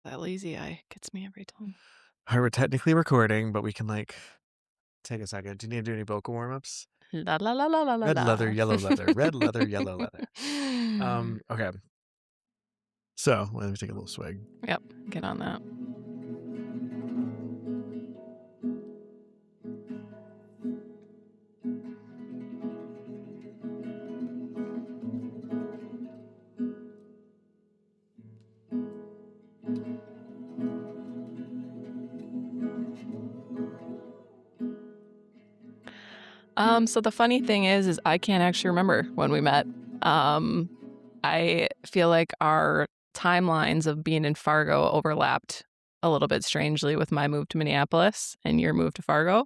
That lazy eye gets me every time. All right, we're technically recording, but we can take a second. Do you need to do any vocal warm-ups? La la la la la la Red leather, la. yellow leather, red leather, yellow leather. Okay. So let me take a little swig. Yep, get on that. So the funny thing is I can't actually remember when we met. I feel like our timelines of being in Fargo overlapped a little bit strangely with my move to Minneapolis and your move to Fargo.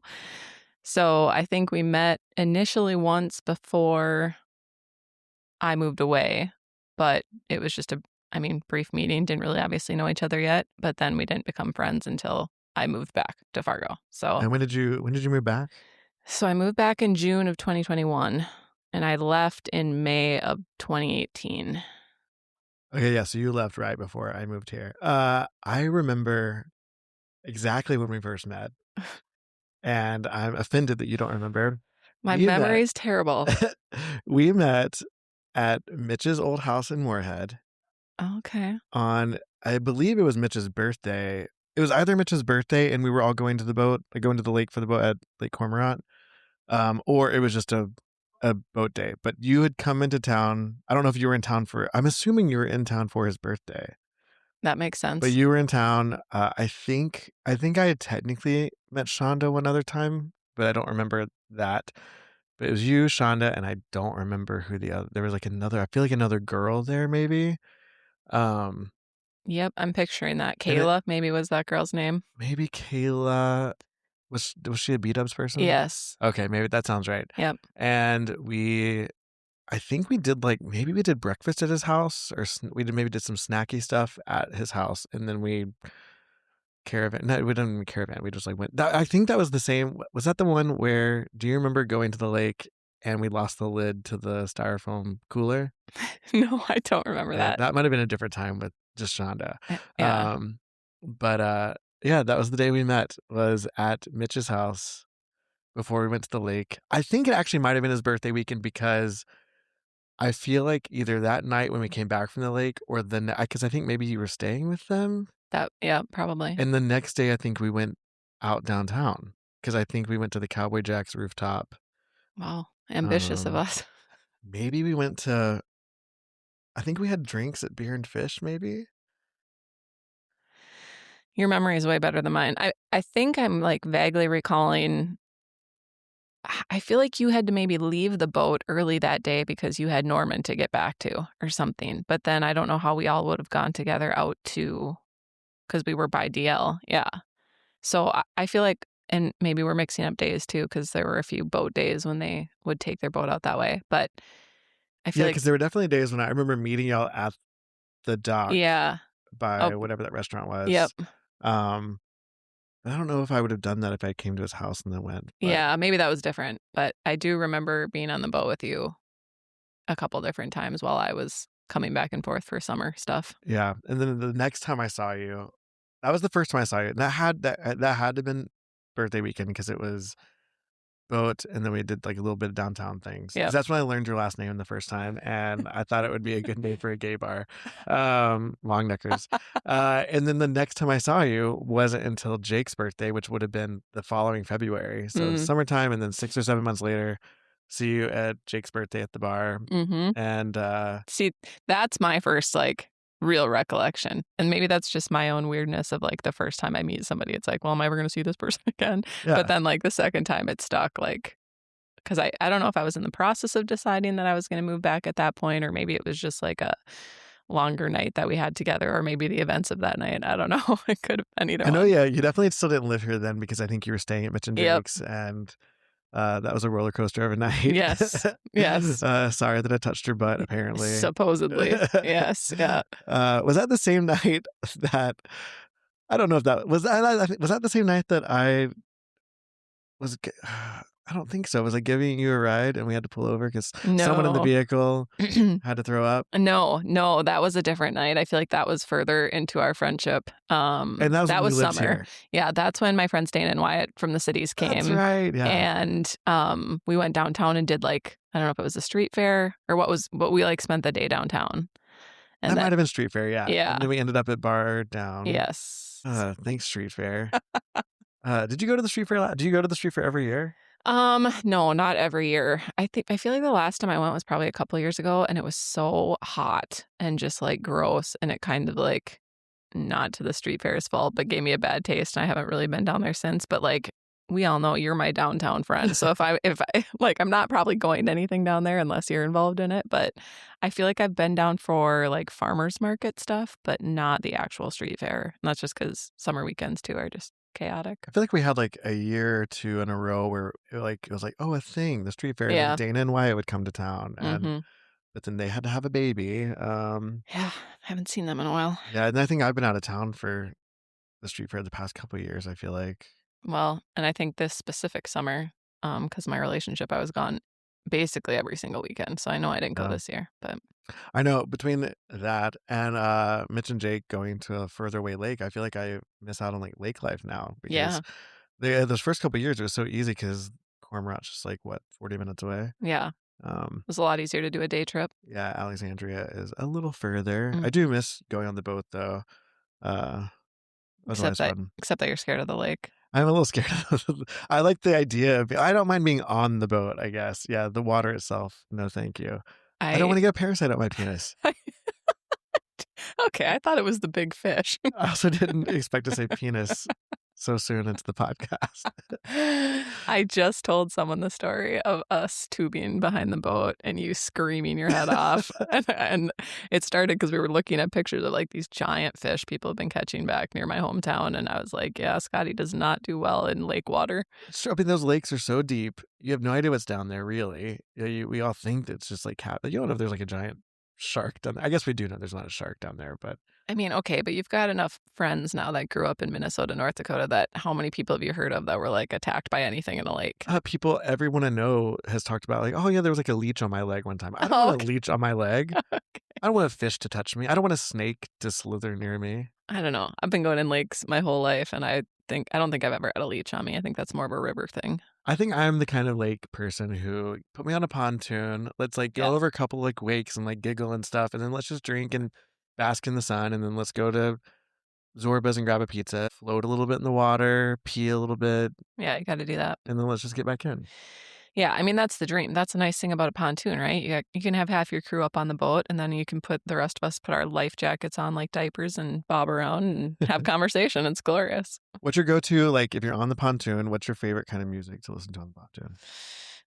So I think we met initially once before I moved away, but it was just brief meeting. Didn't really obviously know each other yet, but then we didn't become friends until I moved back to Fargo. And when did you move back? So I moved back in June of 2021 and I left in May of 2018. Okay, yeah, so you left right before I moved here. I remember exactly when we first met, and I'm offended that you don't remember. My We memory met is terrible. we met at Mitch's old house in Moorhead Okay. on, I believe it was Mitch's birthday. It was either Mitch's birthday and we were all going to the boat, going to the lake for the boat at Lake Cormorant, or it was just a boat day. But you had come into town. I don't know if you were in town I'm assuming you were in town for his birthday. That makes But sense. you were in town. I think I had technically met Shonda one other time, but I don't remember that. But it was you, Shonda, and I don't remember who the other. There was I feel like another girl there, maybe. Um, Yep, I'm picturing that. and it Kayla maybe was that girl's name. maybe Kayla. Was she a B-dubs person? Yes. Okay, maybe that sounds right. Yep. And I think we did maybe we did breakfast at his house, or maybe did some snacky stuff at his house, and then we caravan. No, we didn't even caravan. We just went. I think that was the same. Was that the one where? Do you remember going to the lake and we lost the lid to the styrofoam cooler? No, I don't remember that. That might have been a different time with just Shonda. Yeah. But yeah, that was the day we met. Was at Mitch's house before we went to the lake. I think it actually might have been his birthday weekend because I feel like either that night when we came back from the lake or because I think maybe you were staying with them. Yeah, probably. And the next day, I think we went out downtown because I think we went to the Cowboy Jack's rooftop. Wow. Ambitious of Um, us. maybe we went to, I think we had drinks at Beer and Fish, maybe. Your memory is way better than mine. I think I'm vaguely recalling. I feel like you had to maybe leave the boat early that day because you had Norman to get back to or something. But then I don't know how we all would have gone together out to, because we were by DL. Yeah. So I feel like, and maybe we're mixing up days too, because there were a few boat days when they would take their boat out that way. But I feel Yeah, like, because there were definitely days when I remember meeting y'all at the dock yeah. Oh, by whatever that restaurant yep. was. Um, I don't know if I would have done that if I came to his house and then went, but Yeah, maybe that was different. But I do remember being on the boat with you a couple different times while I was coming back and forth for summer stuff. yeah. And then the next time I saw you, that was the first time I saw you. That had to have been birthday weekend because it was boat, and then we did, a little bit of downtown things. Because Yep. that's when I learned your last name the first time, and I thought it would be a good name for a gay bar, Longneckers. And then the next time I saw you wasn't until Jake's birthday, which would have been the following February. So Mm, summertime, and then 6 or 7 months later, see you at Jake's birthday at the bar, mm-hmm. and, See, that's my first real recollection. And maybe that's just my own weirdness of the first time I meet somebody, it's like, well, am I ever going to see this person again? But yeah. then the second time it stuck, because I don't know if I was in the process of deciding that I was going to move back at that point, or maybe it was just a longer night that we had together, or maybe the events of that night. I don't know. It could have been either I know, one. yeah, you definitely still didn't live here then because I think you were staying at Mitch and Yep. Jake's, and that was a roller coaster of a night. Yes. Yes. Sorry that I touched your butt, apparently. Supposedly. Yes. Yeah. Was that the same night that I don't know if that was that the same night that I was I don't think so. Was I giving you a ride and we had to pull over because someone in the No. vehicle had to throw up? No, that was a different night. I feel like that was further into our friendship. And that was That when we was lived summer. here. Yeah, that's when my friends Dana and Wyatt from the cities That's came. right. Yeah. And we went downtown and did like, I don't know if it was a street fair or but we like spent the day downtown. And That then might have been Street Fair, yeah. yeah. And then we ended up at Bar Down. Yes. Thanks, Street Fair. Did you go to the Street Fair? Do you go to the Street Fair every year? No, not every year. I feel like the last time I went was probably a couple years ago, and it was so hot and just like gross, and it kind of like, not to the street fair's fault, but gave me a bad taste, and I haven't really been down there since. But like, we all know you're my downtown friend, so if I like, I'm not probably going to anything down there unless you're involved in it. But I feel like I've been down for like farmers market stuff, but not the actual street fair. And that's just because summer weekends too are just chaotic. I feel like we had like a year or two in a row where it was like, oh, a thing, the street fair. Yeah. And Dana and Wyatt would come to town, Mm-hmm. but then they had to have a baby. Yeah, haven't seen them in a while. Yeah, and I think I've been out of town for the street fair the past couple of years. I feel like. Well, and I think this specific summer, because my relationship, I was gone basically every single weekend. So I know I didn't go Yeah. this year, but I know between that and Mitch and Jake going to a further away lake, I feel like I miss out on like lake life now yeah, because those first couple of years it was so easy because Cormorant's just like what 40 minutes away. yeah, it was a lot easier to do a day trip. Yeah, Alexandria is a little further. Mm. I do miss going on the boat though. That was always fun. Except that you're scared of the lake. I'm a little scared. I like the idea of. I don't mind being on the boat. I guess. Yeah, the water itself. No, thank you. I don't want to get a parasite on my penis. Okay, I thought it was the big fish. I also didn't expect to say penis so soon into the podcast. I just told someone the story of us tubing behind the boat and you screaming your head off. And it started because we were looking at pictures of like these giant fish people have been catching back near my hometown. And I was like, yeah, Scotty does not do well in lake water. Sure, I mean, those lakes are so deep. You have no idea what's down there, really. We all think that it's just like cat. You don't know if there's like a giant shark down there. I guess we do know there's not a shark down there, but I mean, okay, but you've got enough friends now that grew up in Minnesota, North Dakota, that how many people have you heard of that were like attacked by anything in a lake? everyone I know has talked about like, oh yeah, there was like a leech on my leg one time. I don't want a leech on my leg. Okay. I don't want a fish to touch me. I don't want a snake to slither near me. I don't know. I've been going in lakes my whole life, and I don't think I've ever had a leech on me. I think that's more of a river thing. I think I'm the kind of lake person who put me on a pontoon. Let's like go over a couple like wakes and like giggle and stuff, and then let's just drink and bask in the sun, and then let's go to Zorba's and grab a pizza, float a little bit in the water, pee a little bit. Yeah, you got to do that. And then let's just get back in. Yeah, I mean, that's the dream. That's the nice thing about a pontoon, right? You can have half your crew up on the boat, and then you can put the rest of us put our life jackets on like diapers and bob around and have conversation. It's glorious. What's your go-to, like, if you're on the pontoon, what's your favorite kind of music to listen to on the pontoon?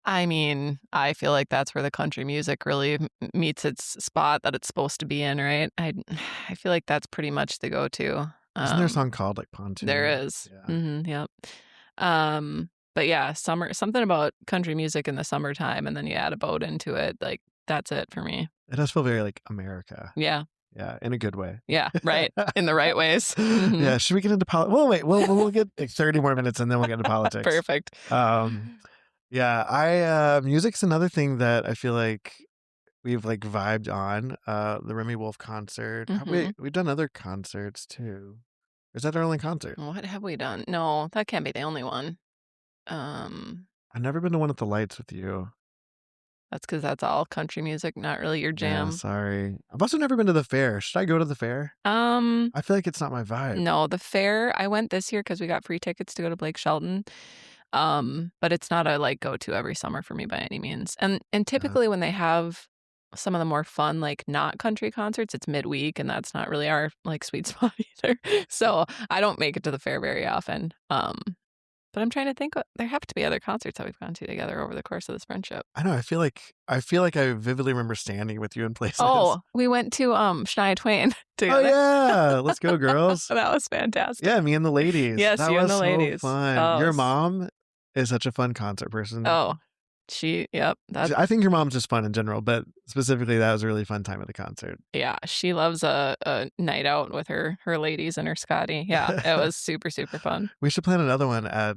I mean, I feel like that's where the country music really meets its spot that it's supposed to be in, right? I feel like that's pretty much the go-to. Isn't there a song called like Pontoon? There is. Yeah. Yep. But yeah, something about country music in the summertime, and then you add a boat into it. Like, that's it for me. It does feel very like America. Yeah. Yeah, in a good way. Yeah, right. In the right ways. Mm-hmm. Yeah, should we get into politics? Well, wait, we'll get like 30 more minutes and then we'll get into politics. Perfect. Yeah, music's another thing that I feel like we've like vibed on. The Remy Wolf concert. Mm-hmm. We've done other concerts too. Or is that our only concert? What have we done? No, that can't be the only one. I've never been to one at the Lights with you. That's because that's all country music, not really your jam. Yeah, sorry. I've also never been to the fair. Should I go to the fair? I feel like it's not my vibe. No, the fair, I went this year because we got free tickets to go to Blake Shelton. But it's not a like go-to every summer for me by any means. And typically when they have some of the more fun, like not country concerts, it's midweek, and that's not really our like sweet spot either. So I don't make it to the fair very often. But I'm trying to think. There have to be other concerts that we've gone to together over the course of this friendship. I know. I feel like I vividly remember standing with you in places. Oh, we went to Shania Twain together. Oh yeah, let's go, girls. That was fantastic. Yeah, me and the ladies. Yes, that you was and the ladies. So fun. Oh, your mom is such a fun concert person. Oh, yep. I think your mom's just fun in general, but specifically that was a really fun time at the concert. Yeah, she loves a night out with her ladies and her Scotty. Yeah, it was super, super fun. We should plan another one at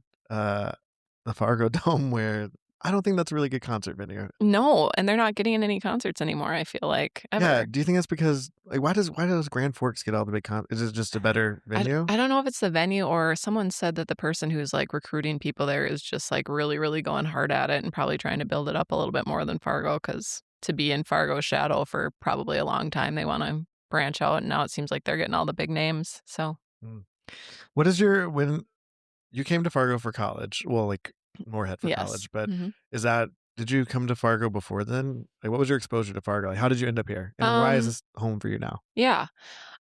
the Fargo Dome, where I don't think that's a really good concert venue. No, and they're not getting in any concerts anymore, I feel like, Yeah, ever. do you think that's because like, why does Grand Forks get all the big is it just a better venue? I don't know if it's the venue or someone said that the person who's, like, recruiting people there is just, like, really, really going hard at it and probably trying to build it up a little bit more than Fargo, because to be in Fargo's shadow for probably a long time, they wanna branch out, and now it seems like they're getting all the big names, so Mm. What is your when you came to Fargo for college, well, like, Moorhead for yes. college, but Mhm. is that did you come to Fargo before then? Like, what was your exposure to Fargo? Like, how did you end up here? And why is Um, this home for you now? yeah.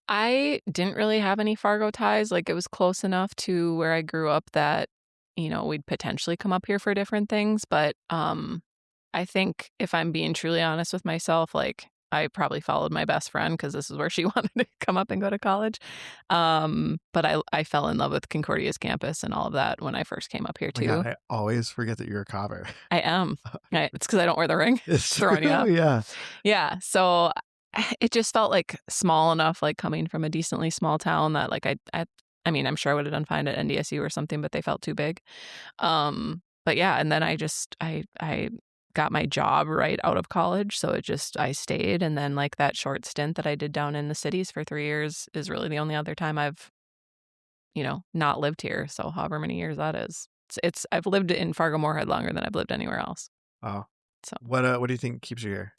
I didn't really have any Fargo ties, like, it was close enough to where I grew up that, we'd potentially come up here for different things, but, I think if I'm being truly honest with myself, like, I probably followed my best friend because this is where she wanted to come up and go to college, but I fell in love with Concordia's campus and all of that when I first came up here Oh my god, too. I always forget that you're a copper. I am. It's because I don't wear the ring. It's Throwing you true, off. yeah. Yeah, so it just felt, like, small enough, like, coming from a decently small town that, like, I mean, I'm sure I would have done fine at NDSU or something, but they felt too big. But yeah, and then I got my job right out of college, so I stayed, and then, like, that short stint that I did down in the cities for 3 years is really the only other time I've, not lived here, so however many years that is. I've lived in Fargo Moorhead longer than I've lived anywhere else, Oh. so What do you think keeps you here?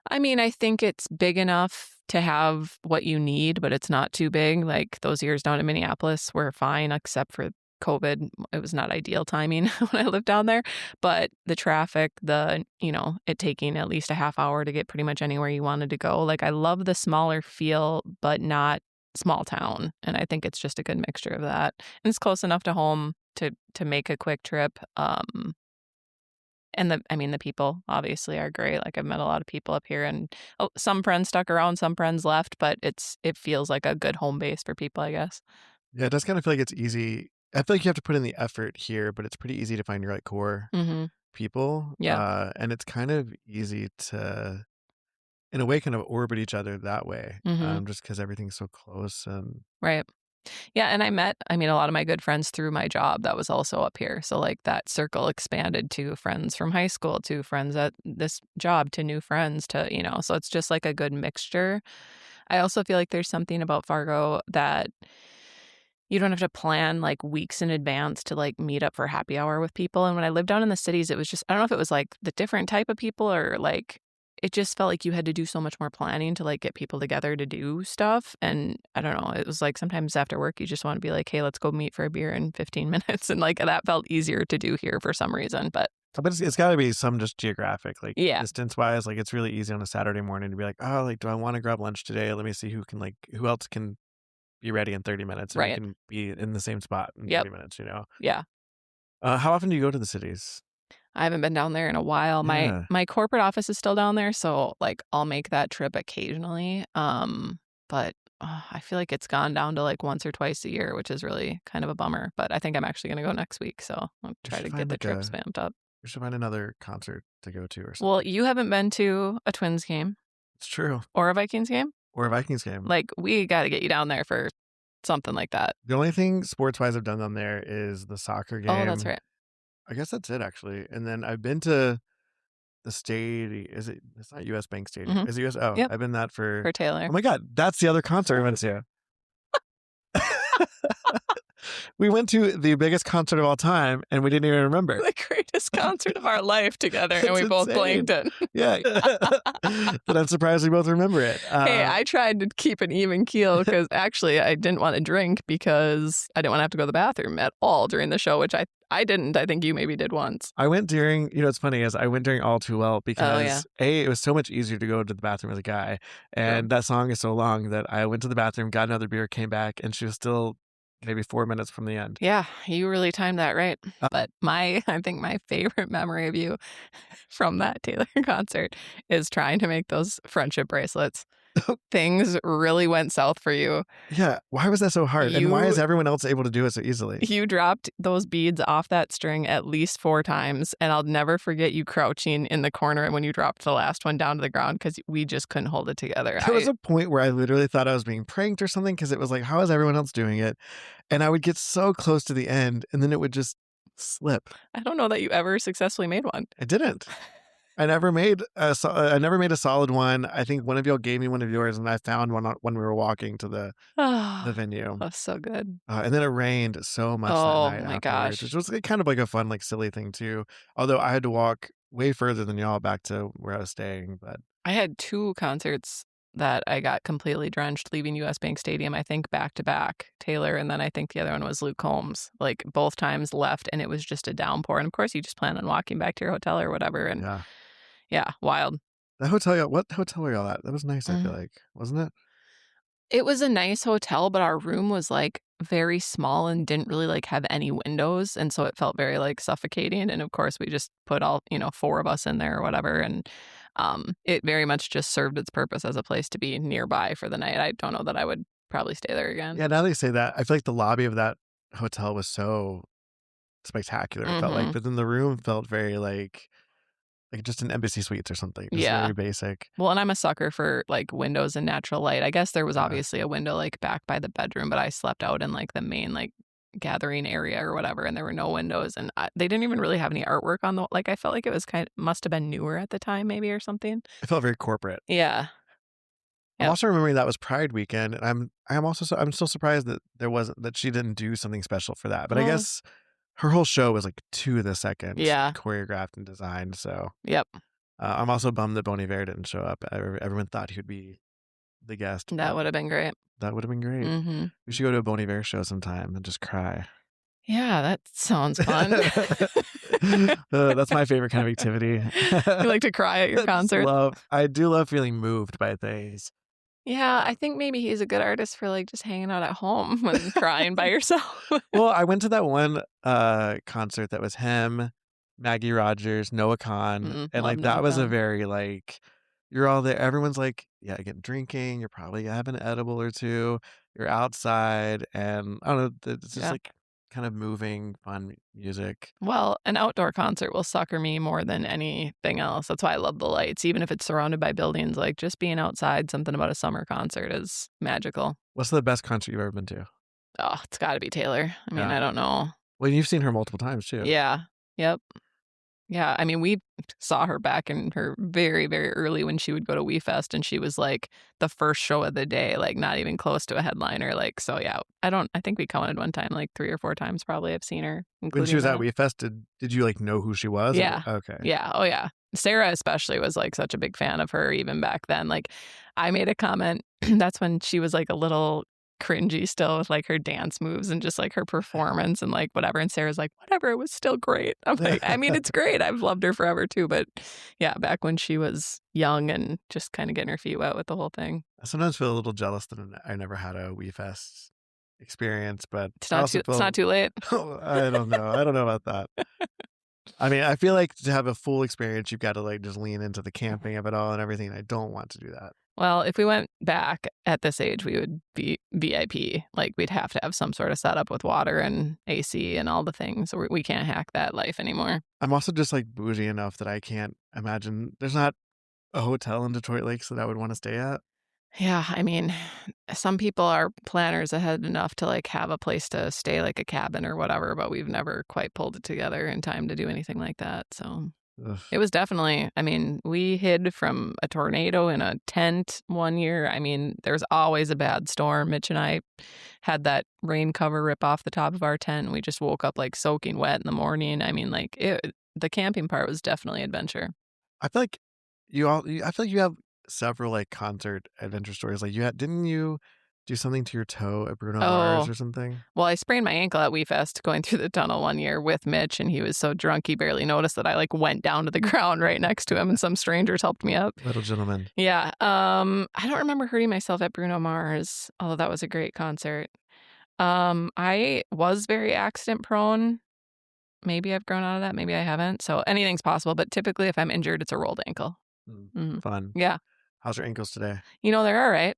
I mean, I think it's big enough to have what you need, but it's not too big. Like those years down in Minneapolis were fine, except for COVID. It was not ideal timing when I lived down there. But the traffic, it taking at least a half hour to get pretty much anywhere you wanted to go. Like I love the smaller feel, but not small town. And I think it's just a good mixture of that. And it's close enough to home to make a quick trip. And the people obviously are great. Like I've met a lot of people up here and some friends stuck around, some friends left, but it feels like a good home base for people, I guess. Yeah, it does kinda feel like it's easy. I feel like you have to put in the effort here, but it's pretty easy to find your, like, core Mhm. people, Yeah. and it's kind of easy to, in a way, kind of orbit each other that way, Mhm. just because everything's so close and Right. Yeah, and a lot of my good friends through my job that was also up here. So like that circle expanded to friends from high school, to friends at this job, to new friends, so it's just like a good mixture. I also feel like there's something about Fargo that you don't have to plan like weeks in advance to like meet up for happy hour with people. And when I lived down in the cities, it was just, I don't know if it was like the different type of people or like it just felt like you had to do so much more planning to like get people together to do stuff. And I don't know, it was like sometimes after work, you just want to be like, hey, let's go meet for a beer in 15 minutes. And like that felt easier to do here for some reason. But but it's gotta be some just geographic, like, yeah, distance-wise, like, it's really easy on a Saturday morning to be like, "Oh, like, do I wanna grab lunch today? Let me see who else can be ready in 30 minutes, and we right. can be in the same spot in Yep. 30 minutes," you know? Yeah. How often do you go to the cities? I haven't been down there in a while. My Yeah. my corporate office is still down there, so like I'll make that trip occasionally. But I feel like it's gone down to like once or twice a year, which is really kind of a bummer. But I think I'm actually going to go next week, so I'll We try should to get find, the like, trip a vamped up. we should find another concert to go to or Well, something. you haven't been to a Twins game It's true. or a Vikings game. Or a Vikings game. Like we got to get you down there for something like that. The only thing sports-wise I've done down there is the soccer Oh, that's game. right. I guess that's it, actually, and then I've been to the it's not US Bank Stadium. Hmm. Is it US Oh, Yep, I've been that for for Taylor. oh my god, that's the other concert I went to. We went to the biggest concert of all time, and we didn't even remember. The greatest concert of our life together, and It's we both insane. blanked it. Yeah. But I'm surprised we both remember it. Hey, I tried to keep an even keel because actually I didn't want to drink because I didn't want to have to go to the bathroom at all during the show, which I didn't. I think you maybe did once. I went during, what's funny is I went during All Too Well Oh, yeah. because it was so much easier to go to the bathroom as a guy. True. And that song is so long that I went to the bathroom, got another beer, came back, and she was still maybe 4 minutes from the end. Yeah, you really timed that right. But I think my favorite memory of you from that Taylor concert is trying to make those friendship bracelets. Things really went south for you. Yeah. Why was that so hard? And why is everyone else able to do it so easily? You dropped those beads off that string at least 4 times, and I'll never forget you crouching in the corner when you dropped the last one down to the ground because we just couldn't hold it together. There was a point where I literally thought I was being pranked or something because it was like, how is everyone else doing it? And I would get so close to the end, and then it would just slip. I don't know that you ever successfully made one. I didn't. I never made a solid one. I think one of y'all gave me one of yours, and I found one when we were walking to the Oh, venue. that's so good. And then it rained so much that Oh night my afterwards, gosh. which was kind of like a fun, like silly thing too. Although I had to walk way further than y'all back to where I was staying. But I had 2 concerts that I got completely drenched leaving US Bank Stadium, I think back to back, Taylor, and then I think the other one was Luke Combs. Like both times left and it was just a downpour. And of course you just plan on walking back to your hotel or whatever. And yeah, yeah, wild. what hotel were y'all at? That was nice. I feel Mm. like, wasn't it? It was a nice hotel, but our room was like very small and didn't really like have any windows. And so it felt very like suffocating. And of course we just put all, 4 of us in there or whatever. And it very much just served its purpose as a place to be nearby for the night. I don't know that I would probably stay there again. Yeah. Now that you say that, I feel like the lobby of that hotel was so spectacular. It felt like, Hmm. but then the room felt very like just an Embassy Suites or something. Just Yeah. very basic. Well, and I'm a sucker for like windows and natural light. I guess there was Yeah. obviously a window like back by the bedroom, but I slept out in like the main like gathering area or whatever, and there were no windows, and they didn't even really have any artwork on the like. I felt like it was must have been newer at the time, maybe or something. It felt very corporate. Yeah. I'm Yep. also remembering that was Pride weekend, and I'm also I'm still surprised that she didn't do something special for that. But I Well, guess her whole show was like to the second yeah. choreographed and designed. So Yep. I'm also bummed that Bon Iver didn't show up. Everyone thought he would be the guest, That but would have been great. that would have been great. Hmm. We should go to a Bon Iver show sometime and just cry. Yeah, that sounds fun. That's my favorite kind of activity. You like to cry at your concert? I do love feeling moved by things. Yeah, I think maybe he's a good artist for like just hanging out at home and crying by yourself. Well, I went to that one concert that was him, Maggie Rogers, Noah Khan, and Love like Noah that was a Kahan. very like you're all there. Everyone's like, yeah, again, drinking. You're probably having an edible or two. You're outside, and I don't know. It's just Yeah. like kind of moving, fun music. Well, an outdoor concert will sucker me more than anything else. That's why I love the lights, even if it's surrounded by buildings. Like just being outside, something about a summer concert is magical. What's the best concert you've ever been to? Oh, it's got to be Taylor. I mean, Yeah. I don't know. Well, you've seen her multiple times too. Yeah. Yep. Yeah, I mean, we saw her back in her very, very early when she would go to WeFest, and she was like the first show of the day, like not even close to a headliner. Like, so yeah, I think we counted one time, like 3 or 4 times probably I've seen her, When she including was at that. WeFest, did you like know who she was? Yeah. Okay. Yeah. Oh, yeah. Sarah especially was like such a big fan of her even back then. Like, I made a comment. That's when she was like a little cringy still with like her dance moves and just like her performance and like whatever. And Sarah's like, whatever, it was still great. I'm like, I mean, it's great. I've loved her forever too. But yeah, back when she was young and just kind of getting her feet wet with the whole thing. I sometimes feel a little jealous that I never had a WeFest experience, but It's I not also too, it's not too late. I don't know. I don't know about that. I mean, I feel like to have a full experience, you've got to like just lean into the camping of it all and everything. I don't want to do that. Well, if we went back at this age, we would be VIP. Like we'd have to have some sort of setup with water and AC and all the things. We can't hack that life anymore. I'm also just like bougie enough that I can't imagine there's not a hotel in Detroit Lakes that I would want to stay at. Yeah, I mean, some people are planners ahead enough to like have a place to stay, like a cabin or whatever, but we've never quite pulled it together in time to do anything like that. So Ugh. it was definitely, I mean, we hid from a tornado in a tent one year. I mean, there's always a bad storm. Mitch and I had that rain cover rip off the top of our tent, and we just woke up like soaking wet in the morning. I mean, like the camping part was definitely adventure. I feel like I feel like you have several like concert adventure stories. Like didn't you do something to your toe at Bruno Mars Oh, or something? well, I sprained my ankle at WeFest going through the tunnel one year with Mitch, and he was so drunk he barely noticed that I like went down to the ground right next to him, and some strangers helped me up. Little gentleman. Yeah, I don't remember hurting myself at Bruno Mars, although that was a great concert. I was very accident prone. Maybe I've grown out of that, maybe I haven't. So anything's possible, but typically if I'm injured, it's a rolled ankle. Mhm. Fun. Yeah. How's your ankles today? They're all right.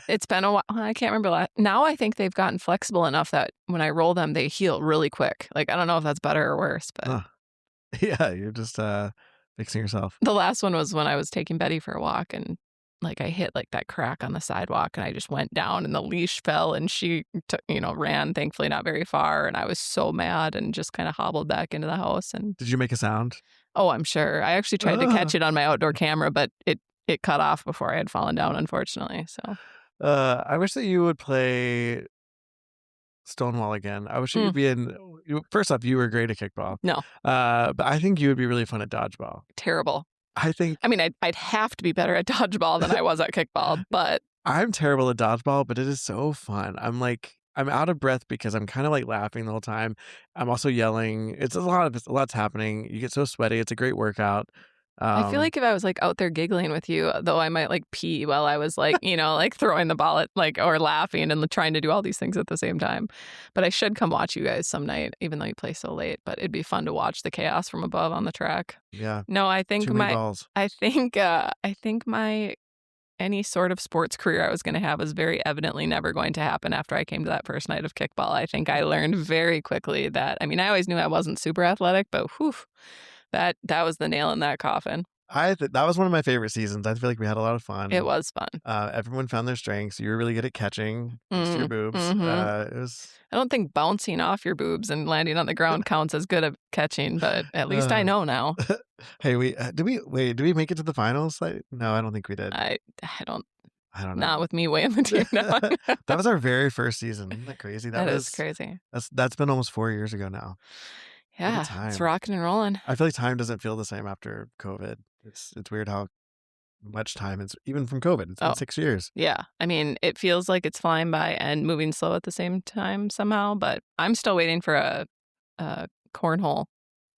It's been a while. I can't remember. Now I think they've gotten flexible enough that when I roll them, they heal really quick. Like, I don't know if that's better or worse, but Huh. Yeah, you're just fixing yourself. the last one was when I was taking Betty for a walk and like I hit like that crack on the sidewalk and I just went down and the leash fell and she ran, thankfully not very far, and I was so mad and just kind of hobbled back into the house. And Did you make a sound? oh, I'm sure. I actually tried to catch Ah. it on my outdoor camera, but it cut off before I had fallen down, unfortunately. So I wish that you would play Stonewall again. I wish that mm, you'd be in. First off, you were great at kickball. no, But I think you would be really fun at dodgeball. terrible. I think I mean, I'd have to be better at dodgeball than I was at kickball, but I'm terrible at dodgeball, but it is so fun. I'm out of breath because I'm kind of like laughing the whole time. I'm also yelling. A lot's happening. You get so sweaty. It's a great workout. I feel Um, like if I was like out there giggling with you, though, I might like pee while I was like, like throwing the ball at like or laughing and trying to do all these things at the same time. But I should come watch you guys some night, even though you play so late. But it'd be fun to watch the chaos from above on the track. yeah, No, too many balls. I think my any sort of sports career I was going to have was very evidently never going to happen after I came to that first night of kickball. I think I learned very quickly that, I mean, I always knew I wasn't super athletic, but whew, that was the nail in that coffin. That was one of my favorite seasons. I feel like we had a lot of It fun. was fun. Everyone found their strengths. You were really good at catching, thanks to your Mm, boobs. hmm It was. I don't think bouncing off your boobs and landing on the ground counts as good at catching, but at least I Uh, know now. hey, did we make it to the finals? No, I don't think we did. I don't, I don't not know. with me weighing the team down. That was our very first season. Isn't that crazy? That is crazy. That's been almost 4 years ago now. What a Yeah, it's time. rocking and rolling. I feel like time doesn't feel the same after COVID. It's weird how much time it's even from COVID. It's been Oh, 6 years. yeah. I mean, it feels like it's flying by and moving slow at the same time somehow, but I'm still waiting for a cornhole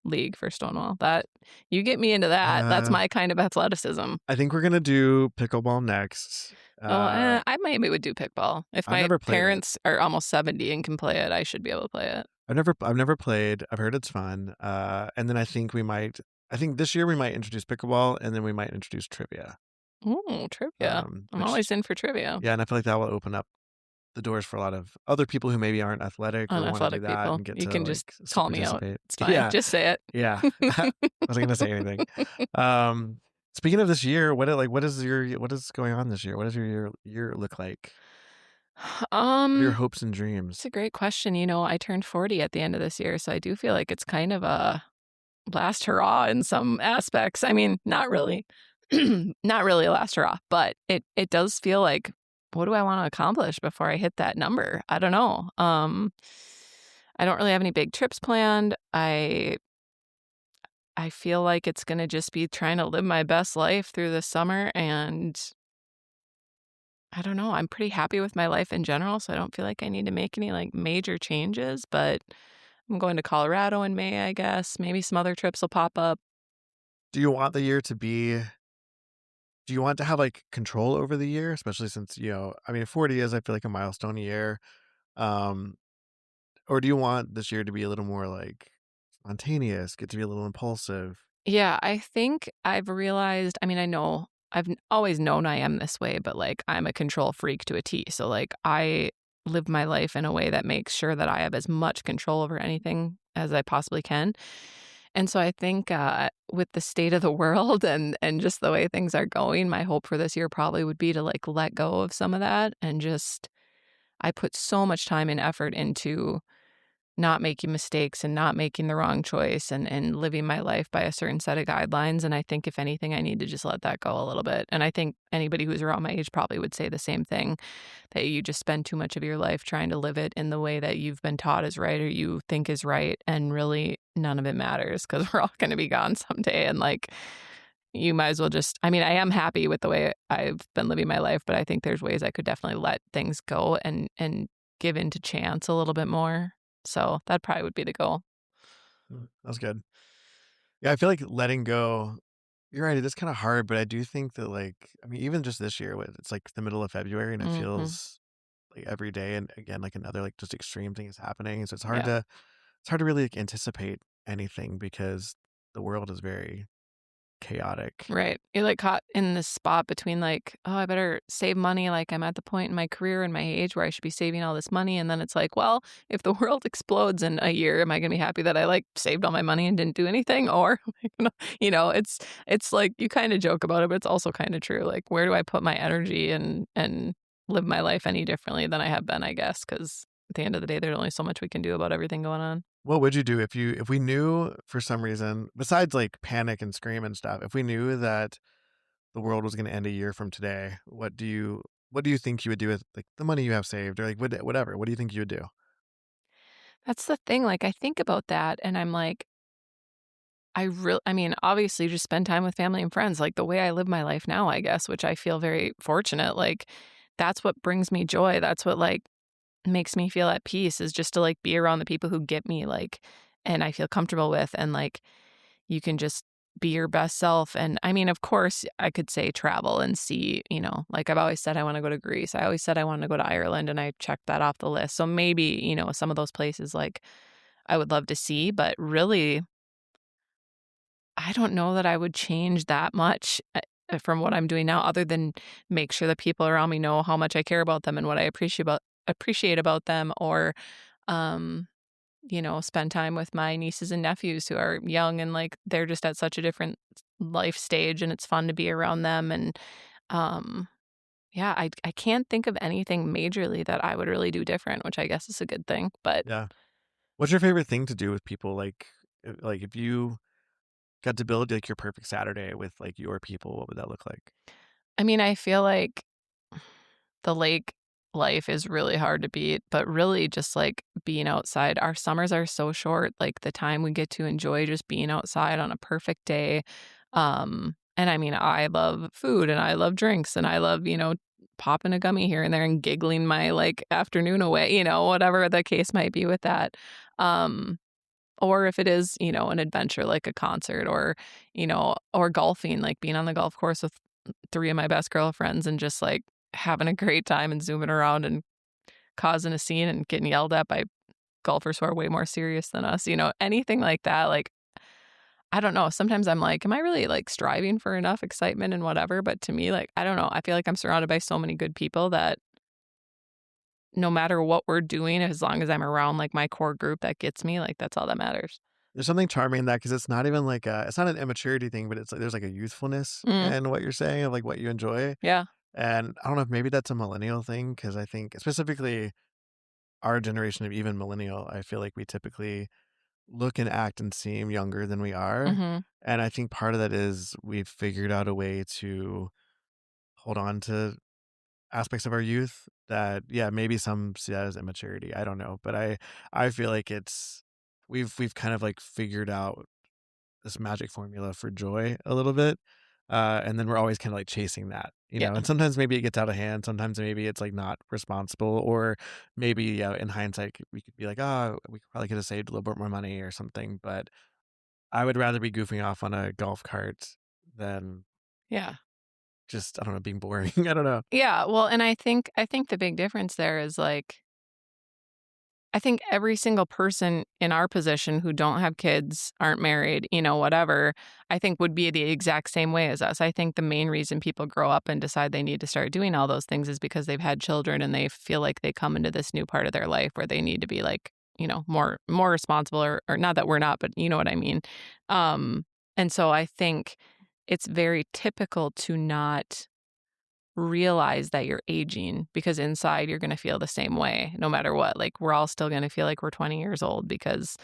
league for Stonewall. That you get me into that. That's Uh, my kind of athleticism. I think we're gonna do pickleball next. Oh, I maybe would do pickball. If I've my never played it. parents are almost 70 and can play it, I should be able to play it. I've never played. I've heard it's fun. And then I think this year we might introduce pickleball, and then we might introduce trivia. Ooh, trivia. I'm always Which in for trivia. yeah, and I feel like that will open up the doors for a lot of other people who maybe aren't athletic or want to do Unathletic that people. and get You to can just like call me out. participate. It's fine. Yeah, Just say yeah. it. I wasn't gonna say anything. Um, Speaking of this year, what is going on this year? What does your year look like? What are your um, hopes and it's dreams? a great question. I turned 40 at the end of this year, so I do feel like it's kind of a last hurrah in some aspects. I mean, not really. Not really a last hurrah, but it does feel like what do I want to accomplish before I hit that number? I don't know. I don't really have any big trips planned. I feel like it's going to just be trying to live my best life through the summer, and I don't know. I'm pretty happy with my life in general, so I don't feel like I need to make any like major changes, but I'm going to Colorado in May, I guess. Maybe some other trips will pop up. Do you want the year to be? Do you want to have like control over the year, especially since I mean, 40 is I feel like a milestone year. Um, or do you want this year to be a little more like spontaneous, get to be a little impulsive? Yeah, I think I've realized, I mean, I know always known I am this way, but like I'm a control freak to a T. So like I live my life in a way that makes sure that I have as much control over anything as I possibly can. And so I think with the state of the world and just the way things are going, my hope for this year probably would be to like let go of some of that and just I put so much time and effort into not making mistakes and not making the wrong choice and living my life by a certain set of guidelines. And I think if anything, I need to just let that go a little bit. And I think anybody who's around my age probably would say the same thing, that you just spend too much of your life trying to live it in the way that you've been taught is right or you think is right. And really none of it matters because we're all going to be gone someday. And like, you might as well just, I mean, I am happy with the way I've been living my life, but I think there's ways I could definitely let things go and give in to chance a little bit more. So that probably would be the goal. That's good. Yeah, I feel like letting go. You're right. It is kind of hard, but I do think that I mean, even just this year, it's like the middle of February, and it Mhm. feels like every day, and again, like another like just extreme thing is happening. So Yeah. it's hard to really like, anticipate anything because the world is very chaotic. Right. You're like caught in this spot between like, oh, I better save money. Like I'm at the point in my career and my age where I should be saving all this money. And then it's like, well, if the world explodes in a year, am I gonna be happy that I like saved all my money and didn't do anything? Or am I gonna, it's like you kind of joke about it, but it's also kind of true. Like where do I put my energy and live my life any differently than I have been, I guess, because at the end of the day, there's only so much we can do about everything going on. What would you do if we knew for some reason, besides like panic and scream and stuff, if we knew that the world was gonna end a year from today, what do you think you would do with like the money you have saved or like whatever? What do you think you would do? That's the thing. Like I think about that and I'm like, I mean, obviously just spend time with family and friends, like the way I live my life now, I guess, which I feel very fortunate. Like that's what brings me joy. That's what like makes me feel at peace is just to like be around the people who get me like and I feel comfortable with and like you can just be your best self. And I mean, of course, I could say travel and see, like I've always said I want to go to Greece. I always said I wanted to go to Ireland and I checked that off the list. So maybe, some of those places like I would love to see, but really I don't know that I would change that much from what I'm doing now, other than make sure the people around me know how much I care about them and what I appreciate about them, or um, spend time with my nieces and nephews who are young and like they're just at such a different life stage, and it's fun to be around them. And um, yeah, I can't think of anything majorly that I would really do different, which I guess is a good thing. But Yeah. What's your favorite thing to do with people? Like if you got to build like your perfect Saturday with like your people, what would that look like? I mean, I feel like the lake life is really hard to beat, but really just like being outside. Our summers are so short, like the time we get to enjoy just being outside on a perfect day. And I mean, I love food and I love drinks and I love, popping a gummy here and there and giggling my like afternoon away, whatever the case might be with that. Um, or if it is, an adventure like a concert or golfing, like being on the golf course with three of my best girlfriends and just like having a great time and zooming around and causing a scene and getting yelled at by golfers who are way more serious than us, anything like that. Like, I don't know. Sometimes I'm like, am I really like striving for enough excitement and whatever? But to me, like, I don't know. I feel like I'm surrounded by so many good people that no matter what we're doing, as long as I'm around like my core group that gets me, like, that's all that matters. There's something charming in that because it's not even like it's not an immaturity thing, but it's like there's like a youthfulness Mm, in what you're saying of like what you enjoy. yeah. And I don't know if maybe that's a millennial thing because I think specifically our generation of even millennial, I feel like we typically look and act and seem younger than we are. Hmm. And I think part of that is we've figured out a way to hold on to aspects of our youth that, yeah, maybe some see that as immaturity. I don't know. But I feel like we've kind of like figured out this magic formula for joy a little bit. And then we're always kind of like chasing that, Yeah. and sometimes maybe it gets out of hand. Sometimes maybe it's like not responsible, or maybe, in hindsight, we could be like, oh, we probably could have saved a little bit more money or something. But I would rather be goofing off on a golf cart than Yeah. just, I don't know, being boring. I don't know. Yeah. Well, and I think the big difference there is like I think every single person in our position who don't have kids, aren't married, whatever, I think would be the exact same way as us. I think the main reason people grow up and decide they need to start doing all those things is because they've had children and they feel like they come into this new part of their life where they need to be like, more responsible or not that we're not, but you know what I mean. Um, and so I think it's very typical to not realize that you're aging because inside you're going to feel the same way no matter what. Like we're all still going to feel like we're 20 years old because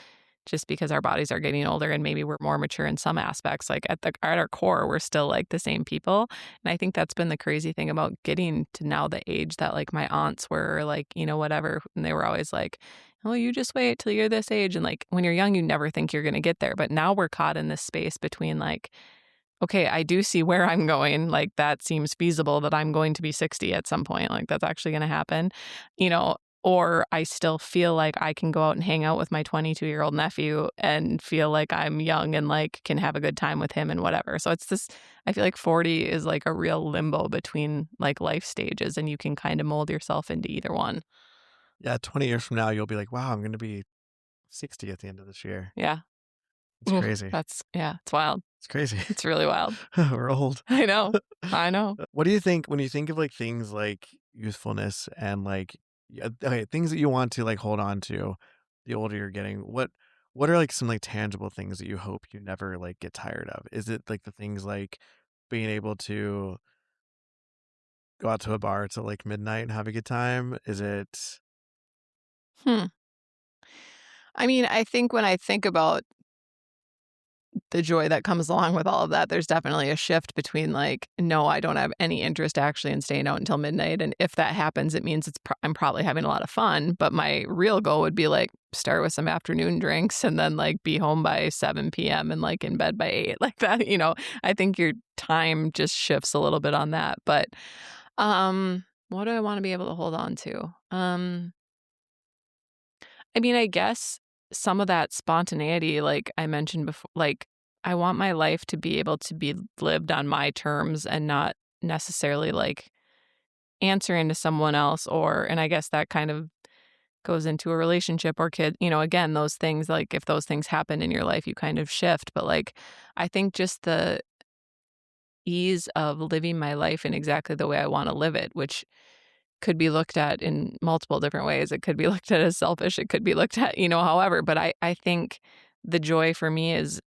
just because our bodies are getting older and maybe we're more mature in some aspects, like at our core we're still like the same people. And I think that's been the crazy thing about getting to now the age that like my aunts were like, whatever, and they were always like, oh, you just wait till you're this age. And like when you're young you never think you're going to get there, but now we're caught in this space between like, okay, I do see where I'm going. Like that seems feasible that I'm going to be 60 at some point. Like that's actually going to happen, or I still feel like I can go out and hang out with my 22-year-old nephew and feel like I'm young and like can have a good time with him and whatever. So it's this, I feel like 40 is like a real limbo between like life stages and you can kind of mold yourself into either one. Yeah, 20 years from now, you'll be like, wow, I'm going to be 60 at the end of this year. Yeah. It's Ooh, crazy. yeah, it's wild. It's crazy. It's really wild. We're old. I know. I know. What do you think when you think of, like, things like youthfulness and, like, okay, things that you want to, like, hold on to the older you're getting, what are, like, some, like, tangible things that you hope you never, like, get tired of? Is it, like, the things like being able to go out to a bar till, like, midnight and have a good time? Is it Hmm. I mean, I think when I think about the joy that comes along with all of that, there's definitely a shift between like, no, I don't have any interest actually in staying out until midnight. And if that happens, it means I'm probably having a lot of fun. But my real goal would be like start with some afternoon drinks and then like be home by 7 p.m. and like in bed by 8 like that. I think your time just shifts a little bit on that. But what do I want to be able to hold on to? I mean, I guess some of that spontaneity, like I mentioned before, like I want my life to be able to be lived on my terms and not necessarily like answering to someone else and I guess that kind of goes into a relationship or kid, again, those things like if those things happen in your life, you kind of shift. But like I think just the ease of living my life in exactly the way I want to live it, which could be looked at in multiple different ways. It could be looked at as selfish. It could be looked at, however. But I think the joy for me is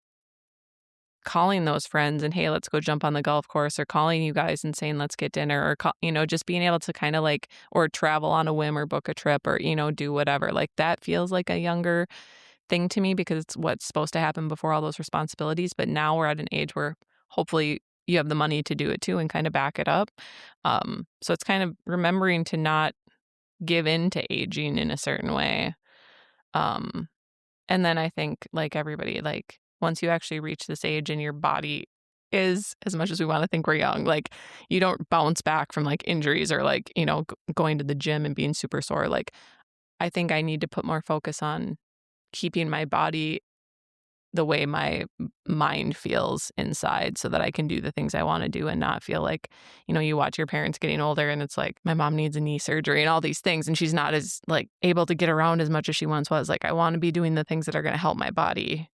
calling those friends and, hey, let's go jump on the golf course, or calling you guys and saying, let's get dinner, or, just being able to kind of like, or travel on a whim or book a trip or, do whatever. Like that feels like a younger thing to me because it's what's supposed to happen before all those responsibilities. But now we're at an age where hopefully you have the money to do it too and kind of back it up. So it's kind of remembering to not give in to aging in a certain way. Um, and then I think like everybody, like once you actually reach this age and your body is as much as we want to think we're young, like you don't bounce back from like injuries or like, going to the gym and being super sore. Like I think I need to put more focus on keeping my body the way my mind feels inside so that I can do the things I want to do and not feel like, you watch your parents getting older and it's like, my mom needs a knee surgery and all these things. And she's not as like able to get around as much as she once was. Like, I want to be doing the things that are going to help my body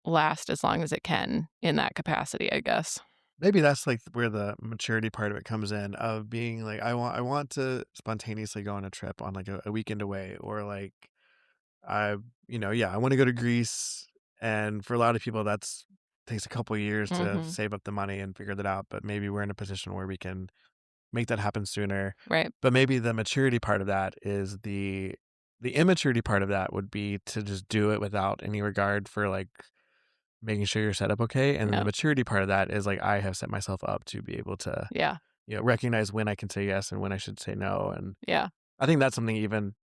last as long as it can in that capacity, I guess. maybe that's, like, where the maturity part of it comes in, of being like, I want to spontaneously go on a trip on, like, a weekend away, or, like, I yeah, I wanna go to Greece, and for a lot of people, that's takes a couple years to Hmm. save up the money and figure that out, but maybe we're in a position where we can make that happen sooner. Right. But maybe the maturity part of that is the immaturity part of that would be to just do it without any regard for, like, making sure you're set up okay, and then the Yeah. maturity part of that is, like, I have set myself up to be able to, Yeah. recognize when I can say yes and when I should say no, and Yeah. I think that's something even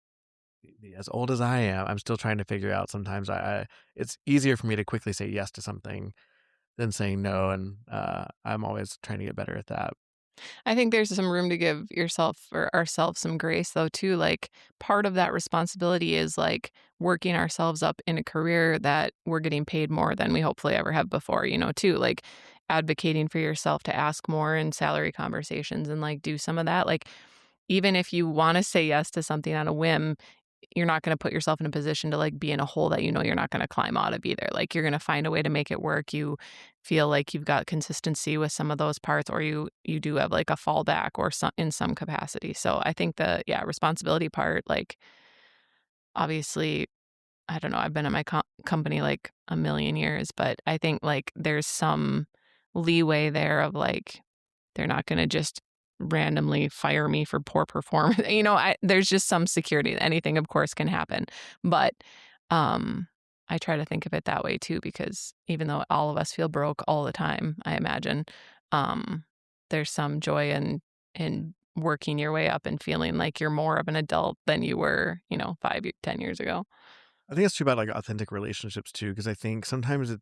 as old as I am, I'm still trying to figure out sometimes I it's easier for me to quickly say yes to something than saying no, and, I'm always trying to get better at that. I think there's some room to give yourself or ourselves some grace though too. Like part of that responsibility is like working ourselves up in a career that we're getting paid more than we hopefully ever have before, too. Like advocating for yourself to ask more in salary conversations and like do some of that. Like even if you want to say yes to something on a whim, you're not going to put yourself in a position to like be in a hole that you're not going to climb out of either. Like you're going to find a way to make it work. You feel like you've got consistency with some of those parts, or you do have like a fallback or some in some capacity. So I think the responsibility part, like obviously, I don't know. I've been at my company like a million years, but I think like there's some leeway there of like they're not going to just randomly fire me for poor performance. There's just some security. Anything, of course, can happen. But um, I try to think of it that way too, because even though all of us feel broke all the time, I imagine um, there's some joy in working your way up and feeling like you're more of an adult than you were, 10 years ago. I think it's true about, like, authentic relationships too, because I think sometimes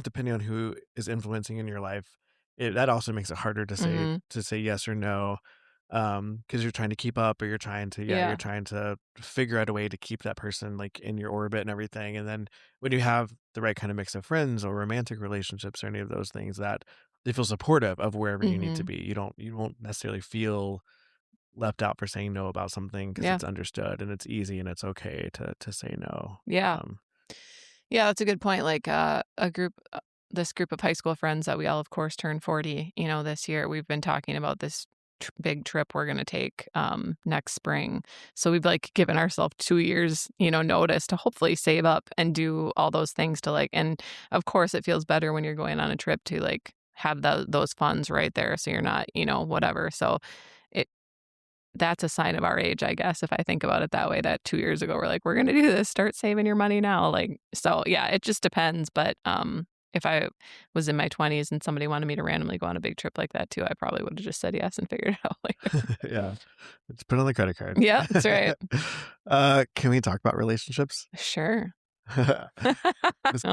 depending on who is influencing in your life, that also makes it harder Hmm. to say yes or no, because you're trying to keep up, or you're Yeah. trying to figure out a way to keep that person, like, in your orbit and everything, and then when you have the right kind of mix of friends or romantic relationships or any of those things, that they feel supportive of wherever you need to Hmm. be. You won't necessarily feel left out for saying no about something because Yeah. it's understood and it's easy and it's okay to say no. Yeah. Um, Yeah, that's a good point. Like a group. this group of high school friends that we all, of course, turned 40, this year. We've been talking about this big trip we're going to take next spring. So we've like given ourselves 2 years, notice to hopefully save up and do all those things to like, and of course it feels better when you're going on a trip to like have those funds right there. So you're not, whatever. So it, that's a sign of our age, I guess, if I think about it that way, that 2 years ago, we're like, we're going to do this, start saving your money now. Like, so yeah, it just depends. But, if I was in my 20s and somebody wanted me to randomly go on a big trip like that too, I probably would have just said yes and figured it out later. Yeah. Just put it on the credit card. Yeah, that's right. Can we talk about relationships? Sure. 'Cause,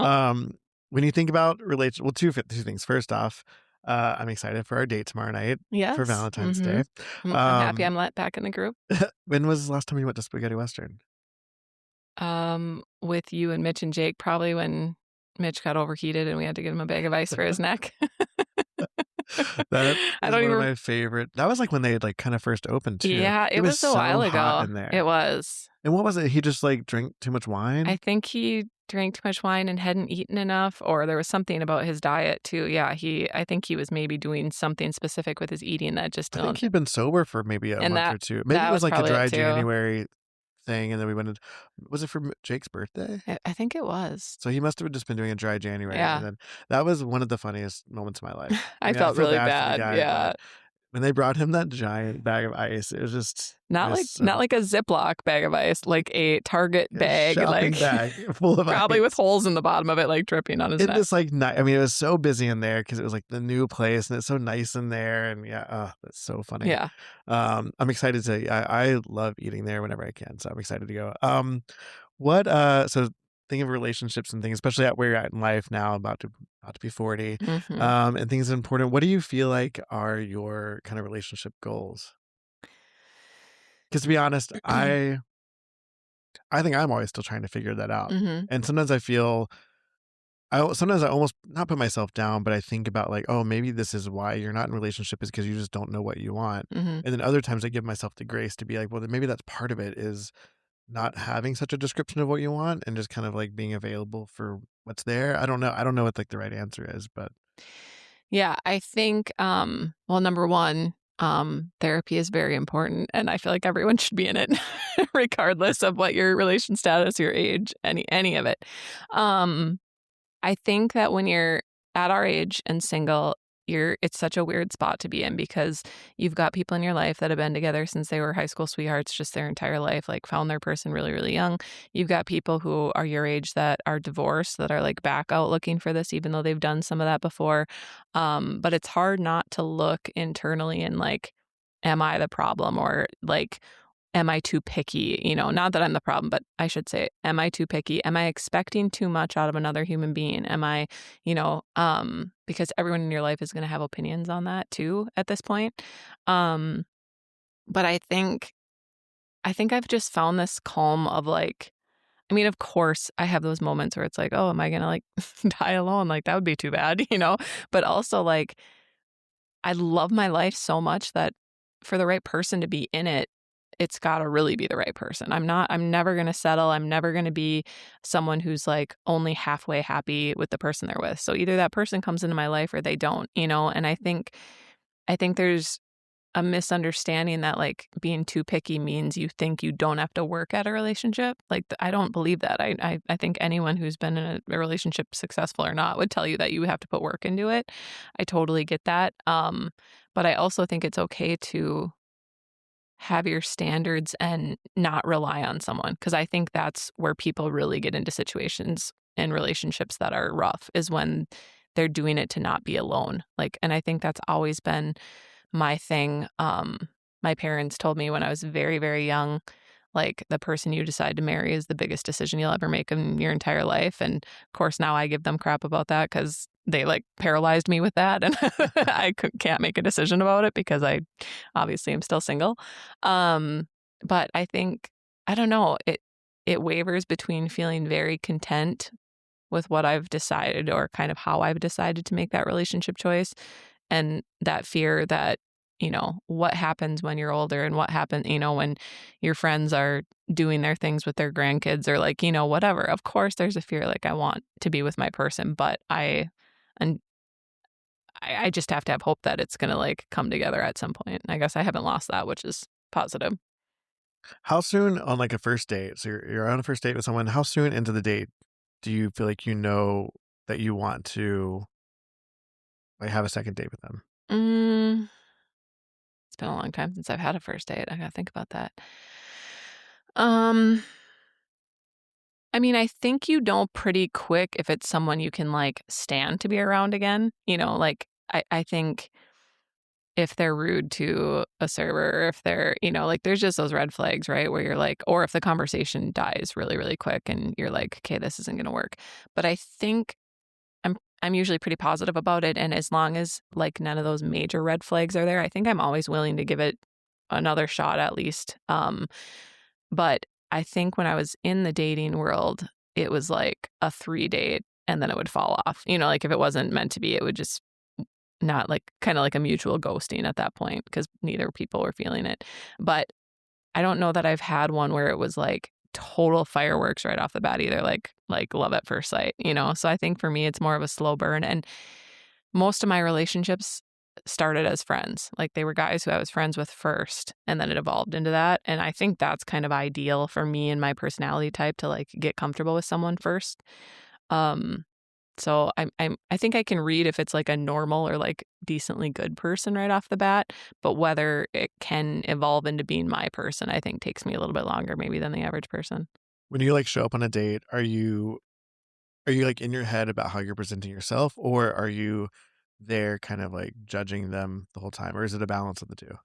when you think about well, two things. First off, I'm excited for our date tomorrow night for Yes. Valentine's Day. I'm happy Um, I'm let back in the group. when was the last time you went to Spaghetti Western? With you and Mitch and Jake, probably when Mitch got overheated and we had to get him a bag of ice for his neck. That I is don't one of even. my favorite. That was like when they like kind of first opened too. Yeah, it was a so while hot ago. in there. It was. And what was it? He just like drank too much wine. I think he drank too much wine and hadn't eaten enough, or there was something about his diet too. Yeah, I think he was maybe doing something specific with his eating that just I think he'd been sober for maybe a And month that- or two. Maybe that it was was like a probably dry it, too. January thing, and then we went. Was it for Jake's birthday? I think it was. So he must have just been doing a dry January. Yeah. And then that was one of the funniest moments of my life. I mean, felt feel really for the bad. guy, Yeah. but when they brought him that giant bag of ice, it was just Not like a Ziploc bag of ice, like a Target bag, shopping like bag full of probably ice. with holes in the bottom of it, like dripping on his It neck. was like I mean, it was so busy in there because it was like the new place and it's so nice in there. And yeah, that's so funny. Yeah. I'm excited to. I love eating there whenever I can, so I'm excited to go. So thinking of relationships and things, especially at where you're at in life now, about to be 40, Mhm. and things important. What do you feel like are your kind of relationship goals? Because to be honest, I think I'm always still trying to figure that out, Mhm. and sometimes sometimes I almost not put myself down, but I think about like, oh, maybe this is why you're not in a relationship is because you just don't know what you want. Mhm. And then other times I give myself the grace to be like, well, then maybe that's part of it is not having such a description of what you want and just kind of like being available for what's there. I don't know. I don't know what like the right answer is, but Yeah, I think well, number one, therapy is very important, and I feel like everyone should be in it regardless of what your relation status, your age, any of it. Um I think that when you're at our age and single, it's such a weird spot to be in because you've got people in your life that have been together since they were high school sweethearts just their entire life, like found their person really, really young. You've got people who are your age that are divorced, that are like back out looking for this, even though they've done some of that before. But it's hard not to look internally and like, am I the problem? Or like, am I too picky? Not that I'm the problem, but I should say, am I too picky? Am I expecting too much out of another human being? Am I, because everyone in your life is going to have opinions on that too at this point. But I think I've just found this calm of like, I mean, of course, I have those moments where it's like, oh, am I going to like die alone? Like that would be too bad, But also like, I love my life so much that for the right person to be in it, it's got to really be the right person. I'm never going to settle. I'm never going to be someone who's like only halfway happy with the person they're with. So either that person comes into my life or they don't, and I think there's a misunderstanding that like being too picky means you think you don't have to work at a relationship. Like I don't believe that. I think anyone who's been in a relationship, successful or not, would tell you that you have to put work into it. I totally get that. But I also think it's okay to have your standards and not rely on someone, because I think that's where people really get into situations in relationships that are rough, is when they're doing it to not be alone. Like, and I think that's always been my thing. My parents told me when I was very, very young, like the person you decide to marry is the biggest decision you'll ever make in your entire life. And of course, now I give them crap about that because they like paralyzed me with that, and I can't make a decision about it because I obviously am still single. But I think, I don't know, it wavers between feeling very content with what I've decided or kind of how I've decided to make that relationship choice, and that fear that, what happens when you're older and what happens, when your friends are doing their things with their grandkids or like, whatever. Of course, there's a fear like I want to be with my person, but I And I just have to have hope that it's going to like come together at some point. I guess I haven't lost that, which is positive. How soon on like a first date? So you're on a first date with someone. How soon into the date do you feel like you know that you want to like have a second date with them? Mm, it's been a long time since I've had a first date. I got to think about that. Um, I mean, I think you know pretty quick if it's someone you can like stand to be around again. Like I think if they're rude to a server, or if they're, like there's just those red flags, right? Where you're like, or if the conversation dies really, really quick and you're like, okay, this isn't going to work. But I think I'm usually pretty positive about it. And as long as like none of those major red flags are there, I think I'm always willing to give it another shot at least. But I think when I was in the dating world, it was like a 3 date and then it would fall off. Like if it wasn't meant to be, it would just not like kind of like a mutual ghosting at that point because neither people were feeling it. But I don't know that I've had one where it was like total fireworks right off the bat either, like love at first sight. So I think for me it's more of a slow burn. And most of my relationships started as friends. Like they were guys who I was friends with first and then it evolved into that. And I think that's kind of ideal for me and my personality type to like get comfortable with someone first. Um so I think I can read if it's like a normal or like decently good person right off the bat, but whether it can evolve into being my person, I think takes me a little bit longer maybe than the average person. When you like show up on a date, are you like in your head about how you're presenting yourself, or are you there kind of like judging them the whole time, or is it a balance of the two?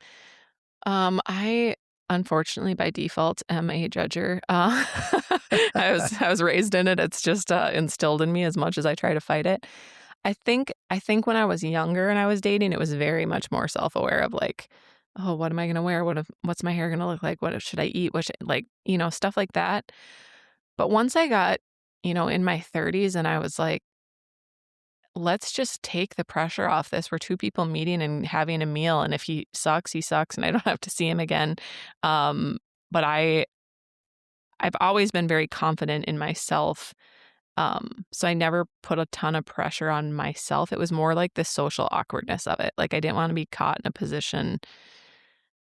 I unfortunately by default am a judger. I was raised in it. It's just instilled in me as much as I try to fight it. I think when I was younger and I was dating, it was very much more self-aware of like, oh, what am I gonna wear? What's my hair gonna look like? What should I eat? Like, stuff like that. But once I got, in my 30s and I was like, let's just take the pressure off this. We're two people meeting and having a meal, and if he sucks, he sucks, and I don't have to see him again. But I've always been very confident in myself. So I never put a ton of pressure on myself. It was more like the social awkwardness of it. Like I didn't want to be caught in a position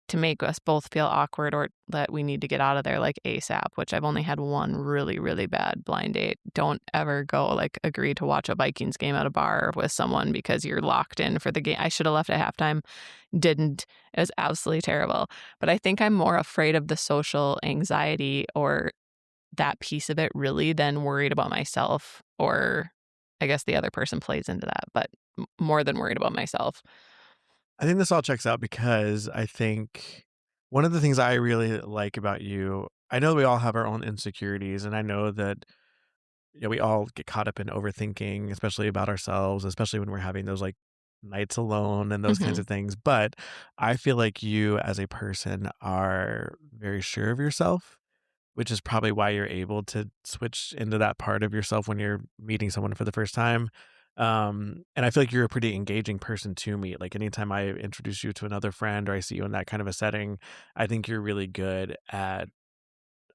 to make us both feel awkward or that we need to get out of there like ASAP, which I've only had one really, really bad blind date. Don't ever go like agree to watch a Vikings game at a bar with someone because you're locked in for the game. I should have left at halftime. Didn't. It was absolutely terrible. But I think I'm more afraid of the social anxiety or that piece of it really than worried about myself, or I guess the other person plays into that, but more than worried about myself. I think this all checks out because I think one of the things I really like about you, I know we all have our own insecurities, and I know that we all get caught up in overthinking, especially about ourselves, especially when we're having those like nights alone and those kinds Hmm. of things. But I feel like you as a person are very sure of yourself, which is probably why you're able to switch into that part of yourself when you're meeting someone for the first time. And I feel like you're a pretty engaging person to meet. Like anytime I introduce you to another friend or I see you in that kind of a setting, I think you're really good at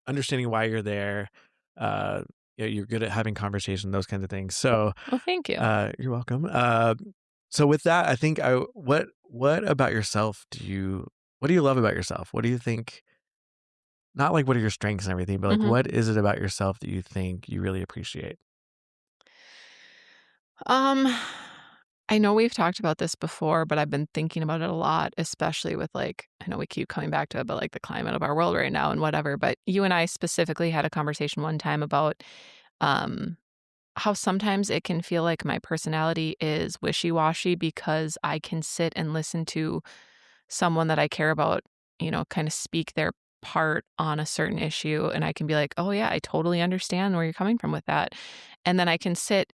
understanding why you're there. Uh, you're good at having conversation, those kinds of things. So, Well, thank you. you're welcome. So with that, I think what about yourself what do you love about yourself? What do you think, not like what are your strengths and everything, but like Hmm. what is it about yourself that you think you really appreciate? Um, I know we've talked about this before, but I've been thinking about it a lot, especially with like, I know we keep coming back to it, but like the climate of our world right now and whatever. But you and I specifically had a conversation one time about um, how sometimes it can feel like my personality is wishy washy because I can sit and listen to someone that I care about, kind of speak their part on a certain issue. And I can be like, oh, yeah, I totally understand where you're coming from with that. And then I can sit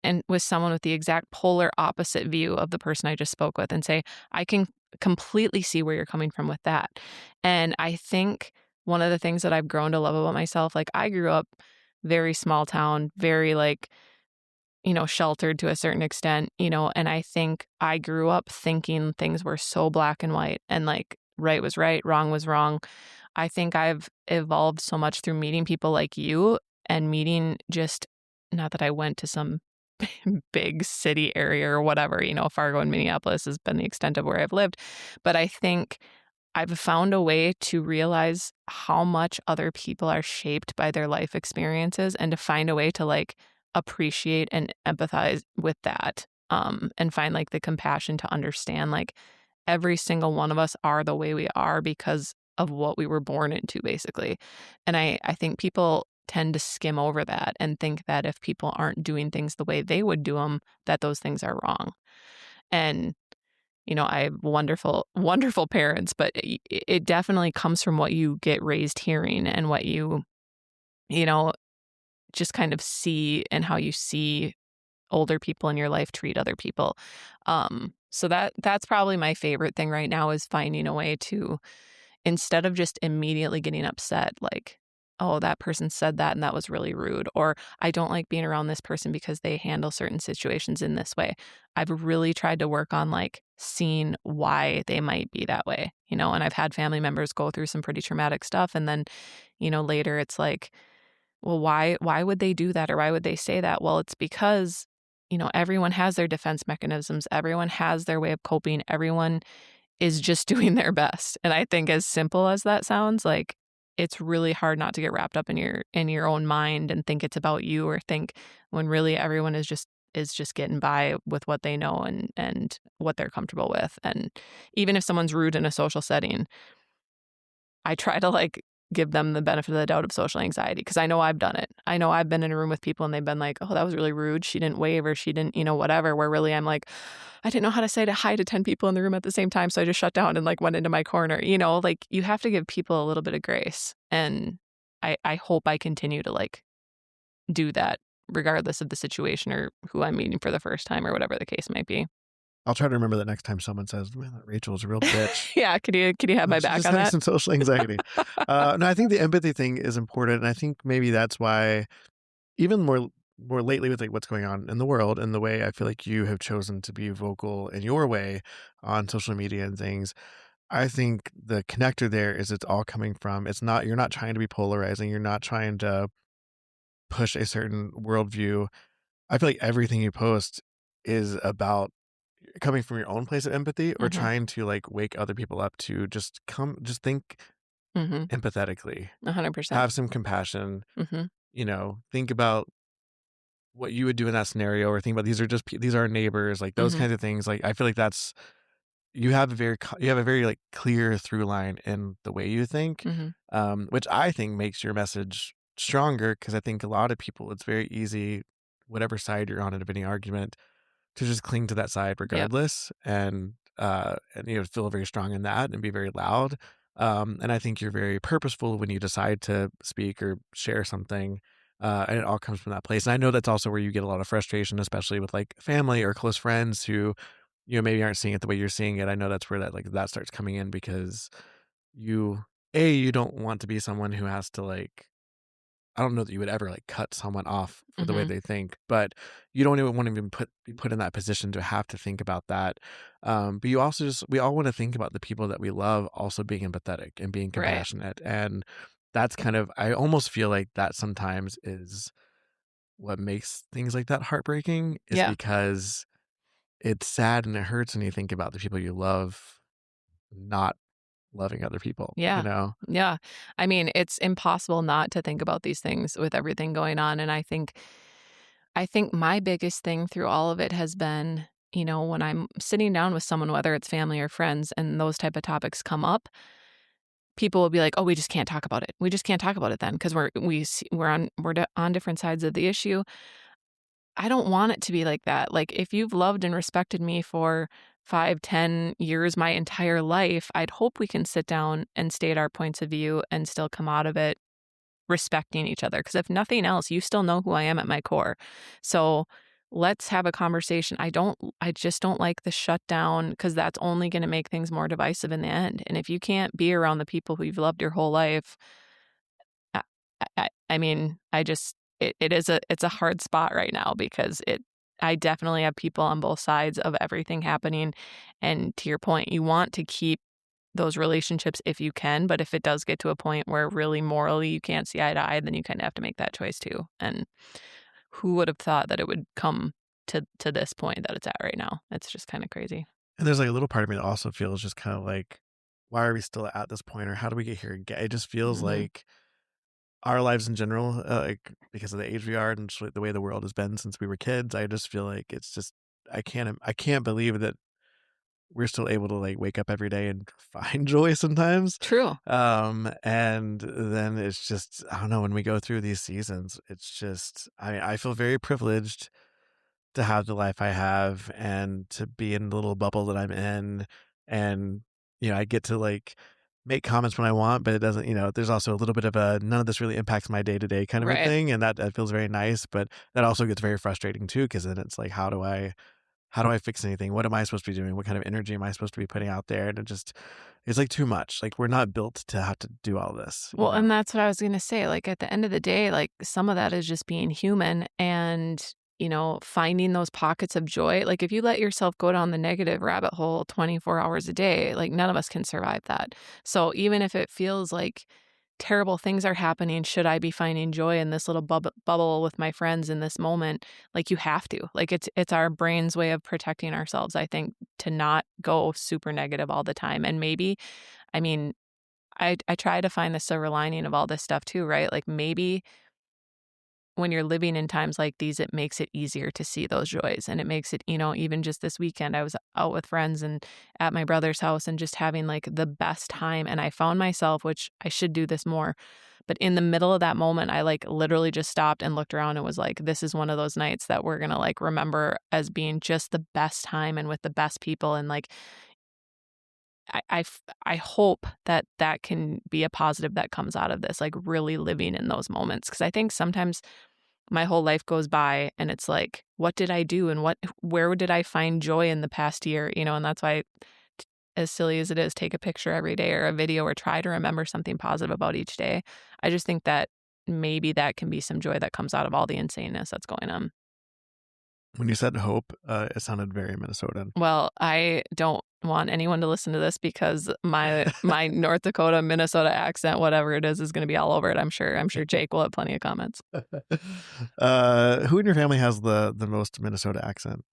and with someone with the exact polar opposite view of the person I just spoke with and say, I can completely see where you're coming from with that. And I think one of the things that I've grown to love about myself, like I grew up very small town, very like, sheltered to a certain extent, and I think I grew up thinking things were so black and white and like right was right, wrong was wrong. I think I've evolved so much through meeting people like you and meeting just not that I went to some big city area or whatever. Fargo and Minneapolis has been the extent of where I've lived. But I think I've found a way to realize how much other people are shaped by their life experiences and to find a way to like appreciate and empathize with that. And find like the compassion to understand like every single one of us are the way we are because of what we were born into, basically. And I think people tend to skim over that and think that if people aren't doing things the way they would do them, that those things are wrong. And I have wonderful, wonderful parents, but it definitely comes from what you get raised hearing and what you know, just kind of see and how you see older people in your life treat other people. So that's probably my favorite thing right now is finding a way to, instead of just immediately getting upset, like, oh, that person said that and that was really rude, or I don't like being around this person because they handle certain situations in this way. I've really tried to work on like seeing why they might be that way, and I've had family members go through some pretty traumatic stuff. And then, later it's like, well, why would they do that? Or why would they say that? Well, it's because, everyone has their defense mechanisms. Everyone has their way of coping. Everyone is just doing their best. And I think as simple as that sounds, like it's really hard not to get wrapped up in your own mind and think it's about you, or think when really everyone is just getting by with what they know and what they're comfortable with. And even if someone's rude in a social setting, I try to like give them the benefit of the doubt of social anxiety, because I know I've done it. I know I've been in a room with people and they've been like, oh, that was really rude. She didn't wave, or she didn't, whatever, where really I'm like, I didn't know how to say hi to 10 people in the room at the same time. So I just shut down and like went into my corner. Like you have to give people a little bit of grace. And I hope I continue to like do that regardless of the situation or who I'm meeting for the first time or whatever the case might be. I'll try to remember that next time someone says, "Man, that Rachel's a real bitch." Yeah. Could you have my She's back just on having that? some social anxiety. No, I think the empathy thing is important, and I think maybe that's why even more lately with like what's going on in the world and the way I feel like you have chosen to be vocal in your way on social media and things. I think the connector there is it's all coming from, it's not, you're not trying to be polarizing. You're not trying to push a certain worldview. I feel like everything you post is about coming from your own place of empathy or Mm-hmm. trying to like wake other people up to just think Mm-hmm. empathetically, 100%. have some compassion, Mm-hmm. think about what you would do in that scenario, or think about these are just these are our neighbors, like those Mm-hmm. kinds of things. Like I feel like that's, you have a very like clear through line in the way you think, Mm-hmm. which I think makes your message stronger, because I think a lot of people, it's very easy, whatever side you're on in any argument, to just cling to that side Yep. regardless, and feel very strong in that and be very loud. And I think you're very purposeful when you decide to speak or share something, and it all comes from that place. And I know that's also where you get a lot of frustration, especially with like family or close friends who maybe aren't seeing it the way you're seeing it. I know that's where that starts coming in, because you you don't want to be someone who has to like, I don't know that you would ever like cut someone off for the way Mm-hmm. they think, but you don't even want to be put in that position to have to think about that. But you also we all want to think about the people that we love also being empathetic and being Right. compassionate. And that's kind of, I almost feel like that sometimes is what makes things like that heartbreaking, is Yeah. because it's sad and it hurts when you think about the people you love not loving other people, Yeah. Yeah. I mean, it's impossible not to think about these things with everything going on. And I think my biggest thing through all of it has been, when I'm sitting down with someone, whether it's family or friends, and those type of topics come up, people will be like, "Oh, we just can't talk about it. We just can't talk about it then because we're on different sides of the issue." I don't want it to be like that. Like, if you've loved and respected me for 5, 10 years, my entire life, I'd hope we can sit down and state our points of view and still come out of it respecting each other. Because if nothing else, you still know who I am at my core. So let's have a conversation. I just don't like the shutdown, because that's only going to make things more divisive in the end. And if you can't be around the people who you've loved your whole life, I, I mean, it's a hard spot right now, because I definitely have people on both sides of everything happening. And to your point, you want to keep those relationships if you can, but if it does get to a point where really morally you can't see eye to eye, then you kind of have to make that choice too. And who would have thought that it would come to this point that it's at right now. It's just kind of crazy. And there's, like, a little part of me that also feels just kinda like, "Why are we still at this point?" Or, "How do we get here again?" It just feels Hmm. like our lives in general, like, because of the age we are and just the way the world has been since we were kids, I just feel like it's just I can't believe that we're still able to, like, wake up every day and find joy sometimes. True. And then it's just I don't know, when we go through these seasons, it's just I feel very privileged to have the life I have and to be in the little bubble that I'm in. And, I get to like make comments when I want, but it doesn't, there's also a little bit of a none of this really impacts my day to day kind of a Right. thing. And that feels very nice. But that also gets very frustrating too, because then it's like, how do I fix anything? What am I supposed to be doing? What kind of energy am I supposed to be putting out there? And it's like too much. Like we're not built to have to do all this, Well, and that's what I was going to say. Like at the end of the day, like some of that is just being human and, finding those pockets of joy. Like if you let yourself go down the negative rabbit hole 24 hours a day, like none of us can survive that. So even if it feels like terrible things are happening, should I be finding joy in this little bubble with my friends in this moment? Like you have to. Like it's our brain's way of protecting ourselves, I think, to not go super negative all the time. And maybe, I mean, I try to find the silver lining of all this stuff too, right? Like maybe when you're living in times like these, it makes it easier to see those joys. And it makes it, even just this weekend, I was out with friends and at my brother's house and just having like the best time. And I found myself, which I should do this more, but in the middle of that moment, I like literally just stopped and looked around and was like, this is one of those nights that we're going to like remember as being just the best time and with the best people. And like, I hope that that can be a positive that comes out of this, like really living in those moments. Cause I think sometimes my whole life goes by and it's like, what did I do and where did I find joy in the past year? And that's why, as silly as it is, take a picture every day or a video or try to remember something positive about each day. I just think that maybe that can be some joy that comes out of all the insaneness that's going on. when you said hope, it sounded very Minnesotan. Well, I don't want anyone to listen to this because my North Dakota, Minnesota accent, whatever it is going to be all over it. I'm sure. I'm sure Jake will have plenty of comments. Who in your family has the most Minnesota accent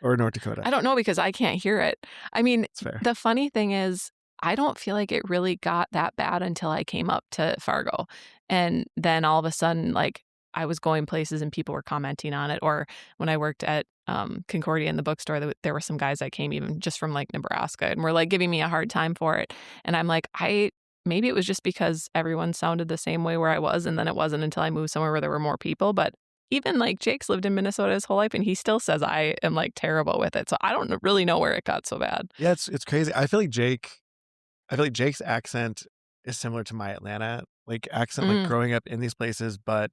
or North Dakota? I don't know because I can't hear it. I mean, It's fair. the funny thing is, I don't feel like it really got that bad until I came up to Fargo. And then all of a sudden, like, I was going places and people were commenting on it. Or when I worked at Concordia in the bookstore, there were some guys that came even just from like Nebraska and were like giving me a hard time for it. And I'm like, maybe it was just because everyone sounded the same way where I was. And then it wasn't until I moved somewhere where there were more people. But even like Jake's lived in Minnesota his whole life and he still says I am like terrible with it. So I don't really know where it got so bad. Yeah, it's crazy. I feel like Jake's accent is similar to my Atlanta like accent, like Mm, growing up in these places, but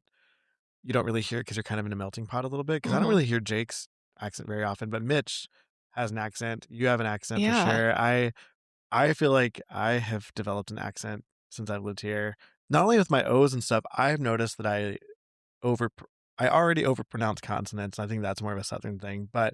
you don't really hear it because you're kind of in a melting pot a little bit. Because I don't mhm. really hear Jake's accent very often, but Mitch has an accent. You have an accent for Yeah. sure. I feel like I have developed an accent since I've lived here. Not only with my O's and stuff, I've noticed that over I already overpronounce consonants. I think that's more of a Southern thing, but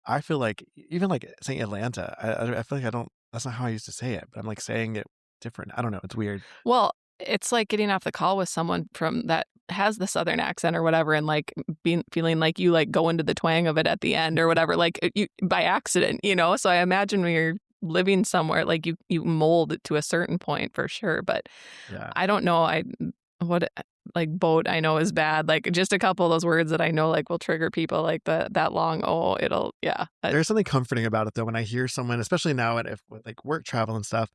I feel like even like saying Atlanta, I feel like I don't. That's not how I used to say it, but I'm like saying it different. I don't know. It's weird. Well, it's like getting off the call with someone from that has the Southern accent or whatever, and like being feeling like you like go into the twang of it at the end or whatever, like you by accident. So I imagine when you're living somewhere, like you mold it to a certain point for sure. But Yeah. I don't know. What like boat I know is bad. Like just a couple of those words that I know like will trigger people like that long. Oh, it'll yeah. There's something comforting about it though when I hear someone, especially now if with like work travel and stuff,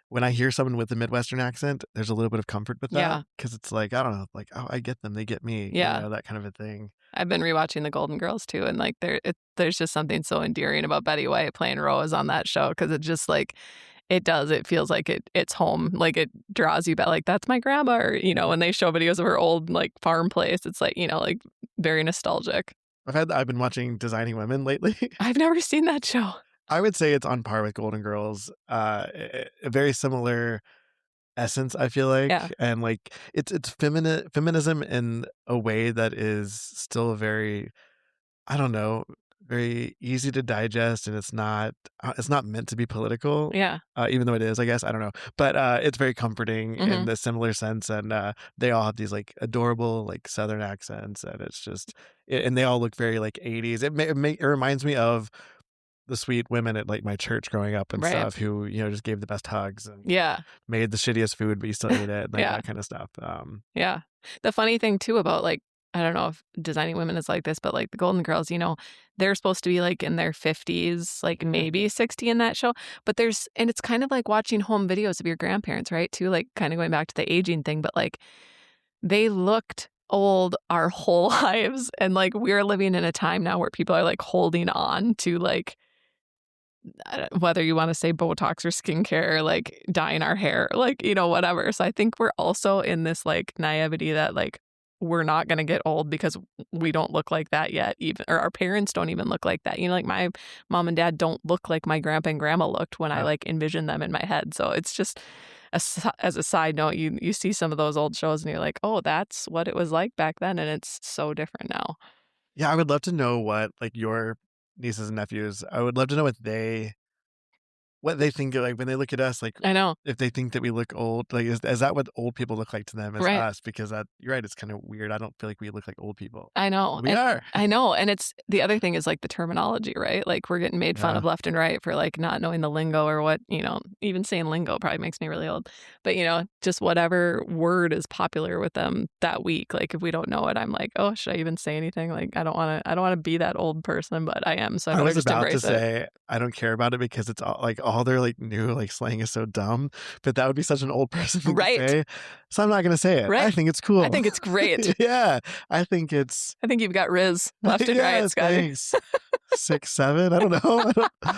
when I hear someone with a Midwestern accent, there's a little bit of comfort with that Yeah. because it's like I don't know, like oh I get them, they get me, Yeah. that kind of a thing. I've been rewatching The Golden Girls too, and like there's just something so endearing about Betty White playing Rose on that show because it just like it does. It feels like it's home. Like it draws you back. Like that's my grandma. Or when they show videos of her old like farm place, it's like like very nostalgic. I've been watching Designing Women lately. I've never seen that show. I would say it's on par with Golden Girls. A very similar essence, I feel Yeah. like, and like it's feminism in a way that is still very I don't know. very easy to digest, and it's not meant to be political, Yeah. even though it is, I guess, I don't know. But, it's very comforting in Hmm. the similar sense, and, they all have these, like, adorable, like, Southern accents, and it's just and they all look very, like, 80s. It reminds me of the sweet women at, like, my church growing up and Right. stuff who, just gave the best hugs and Yeah. made the shittiest food, but you still ate it, like, Yeah. that kinda stuff. Yeah. The funny thing too about like, I don't know if designing women is like this, but like the Golden Girls, they're supposed to be like in their 50s, like maybe 60 in that show. But and it's kind of like watching home videos of your grandparents, right? Too, like kind of going back to the aging thing, but like they looked old our whole lives. And like we're living in a time now where people are like holding on to like whether you want to say Botox or skincare, like dyeing our hair, like, whatever. So I think we're also in this like naivety that like we're not going to get old because we don't look like that yet, even, or our parents don't even look like that. Like my mom and dad don't look like my grandpa and grandma looked when I Yeah. like envision them in my head. So it's just as a side note, you see some of those old shows and you're like, oh, that's what it was like back then. And it's so different now. Yeah, I would love to know what, like, your nieces and nephews I would love to know what they think, like, when they look at us, like, I know. if they think that we look old, like, is that what old people look like to them as Right. us? Because that you're right, it's kinda weird. I don't feel like we look like old people. I know. We And are. I know. And it's the other thing is like the terminology, right? Like we're getting made fun Yeah. of left and right for like not knowing the lingo or what, even saying lingo probably makes me really old. But, just whatever word is popular with them that week. Like if we don't know it, I'm like, oh, should I even say anything? Like I don't want to be that old person, but I am. So I I better was just about to embrace it. say, I don't care about it because it's all their, like, new, like, slang is so dumb, but that would be such an old person thing to Right. say, so I'm not gonna say it. I Right. think it's I cool. think it's great. Yeah, I think it's I think you've got Riz left and right, yeah, Scotty. thanks. 6, 7, I don't know.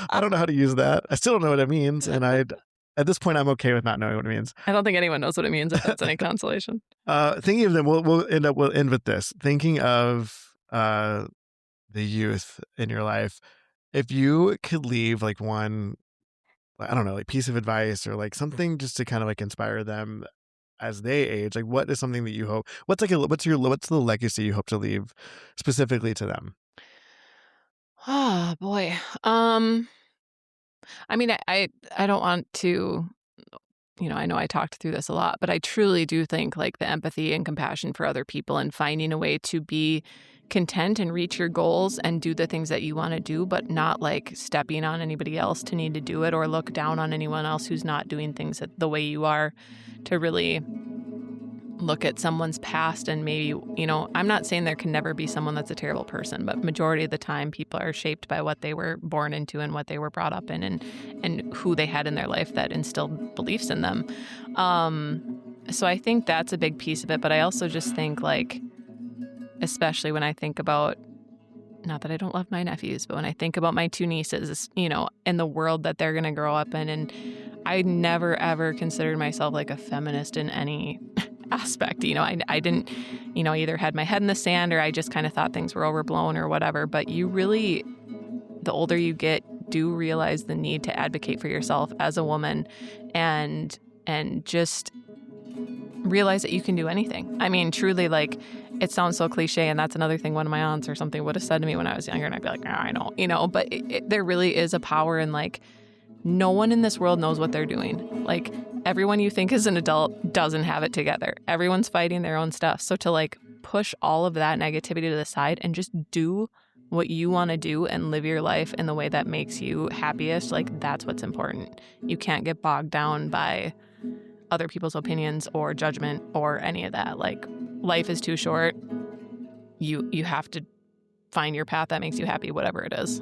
I don't know how to use that. I still don't know what it means, and at this point, I'm okay with not knowing what it means. I don't think anyone knows what it means if that's any consolation. Thinking of them, we'll end with this. Thinking of, the youth in your life, if you could leave, like, one, I don't know, like, piece of advice or, like, something just to kind of, like, inspire them as they age, like, what is something that you hope what's the legacy you hope to leave specifically to them? Oh boy. I mean, I don't want to, I know I talked through this a lot, but I truly do think like the empathy and compassion for other people and finding a way to be content and reach your goals and do the things that you want to do, but not like stepping on anybody else to need to do it or look down on anyone else who's not doing things the way you are, to really look at someone's past and maybe, I'm not saying there can never be someone that's a terrible person, but majority of the time people are shaped by what they were born into and what they were brought up in and who they had in their life that instilled beliefs in them. So I think that's a big piece of it, but I also just think like, especially when I think about, not that I don't love my nephews, but when I think about my two nieces, in the world that they're going to grow up in, and I never ever considered myself like a feminist in any aspect. I didn't, either had my head in the sand or I just kind of thought things were overblown or whatever. But you really, the older you get, do realize the need to advocate for yourself as a woman and just realize that you can do anything. I mean, truly, like, it sounds so cliche, and that's another thing one of my aunts or something would have said to me when I was younger, and I'd be like, oh, I don't, but there really is a power in, like, no one in this world knows what they're doing. Like, everyone you think is an adult doesn't have it together. Everyone's fighting their own stuff. So to, like, push all of that negativity to the side and just do what you want to do and live your life in the way that makes you happiest, like, that's what's important. You can't get bogged down by other people's opinions or judgment or any of that. Like, life is too short. You have to find your path that makes you happy, whatever it is.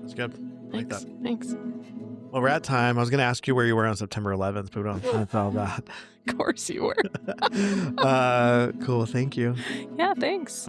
That's good. I like that. Thanks. Well, we're at time. I was going to ask you where you were on September 11th, but we don't have time for all that. Of course you were. Cool. Thank you. Yeah, thanks.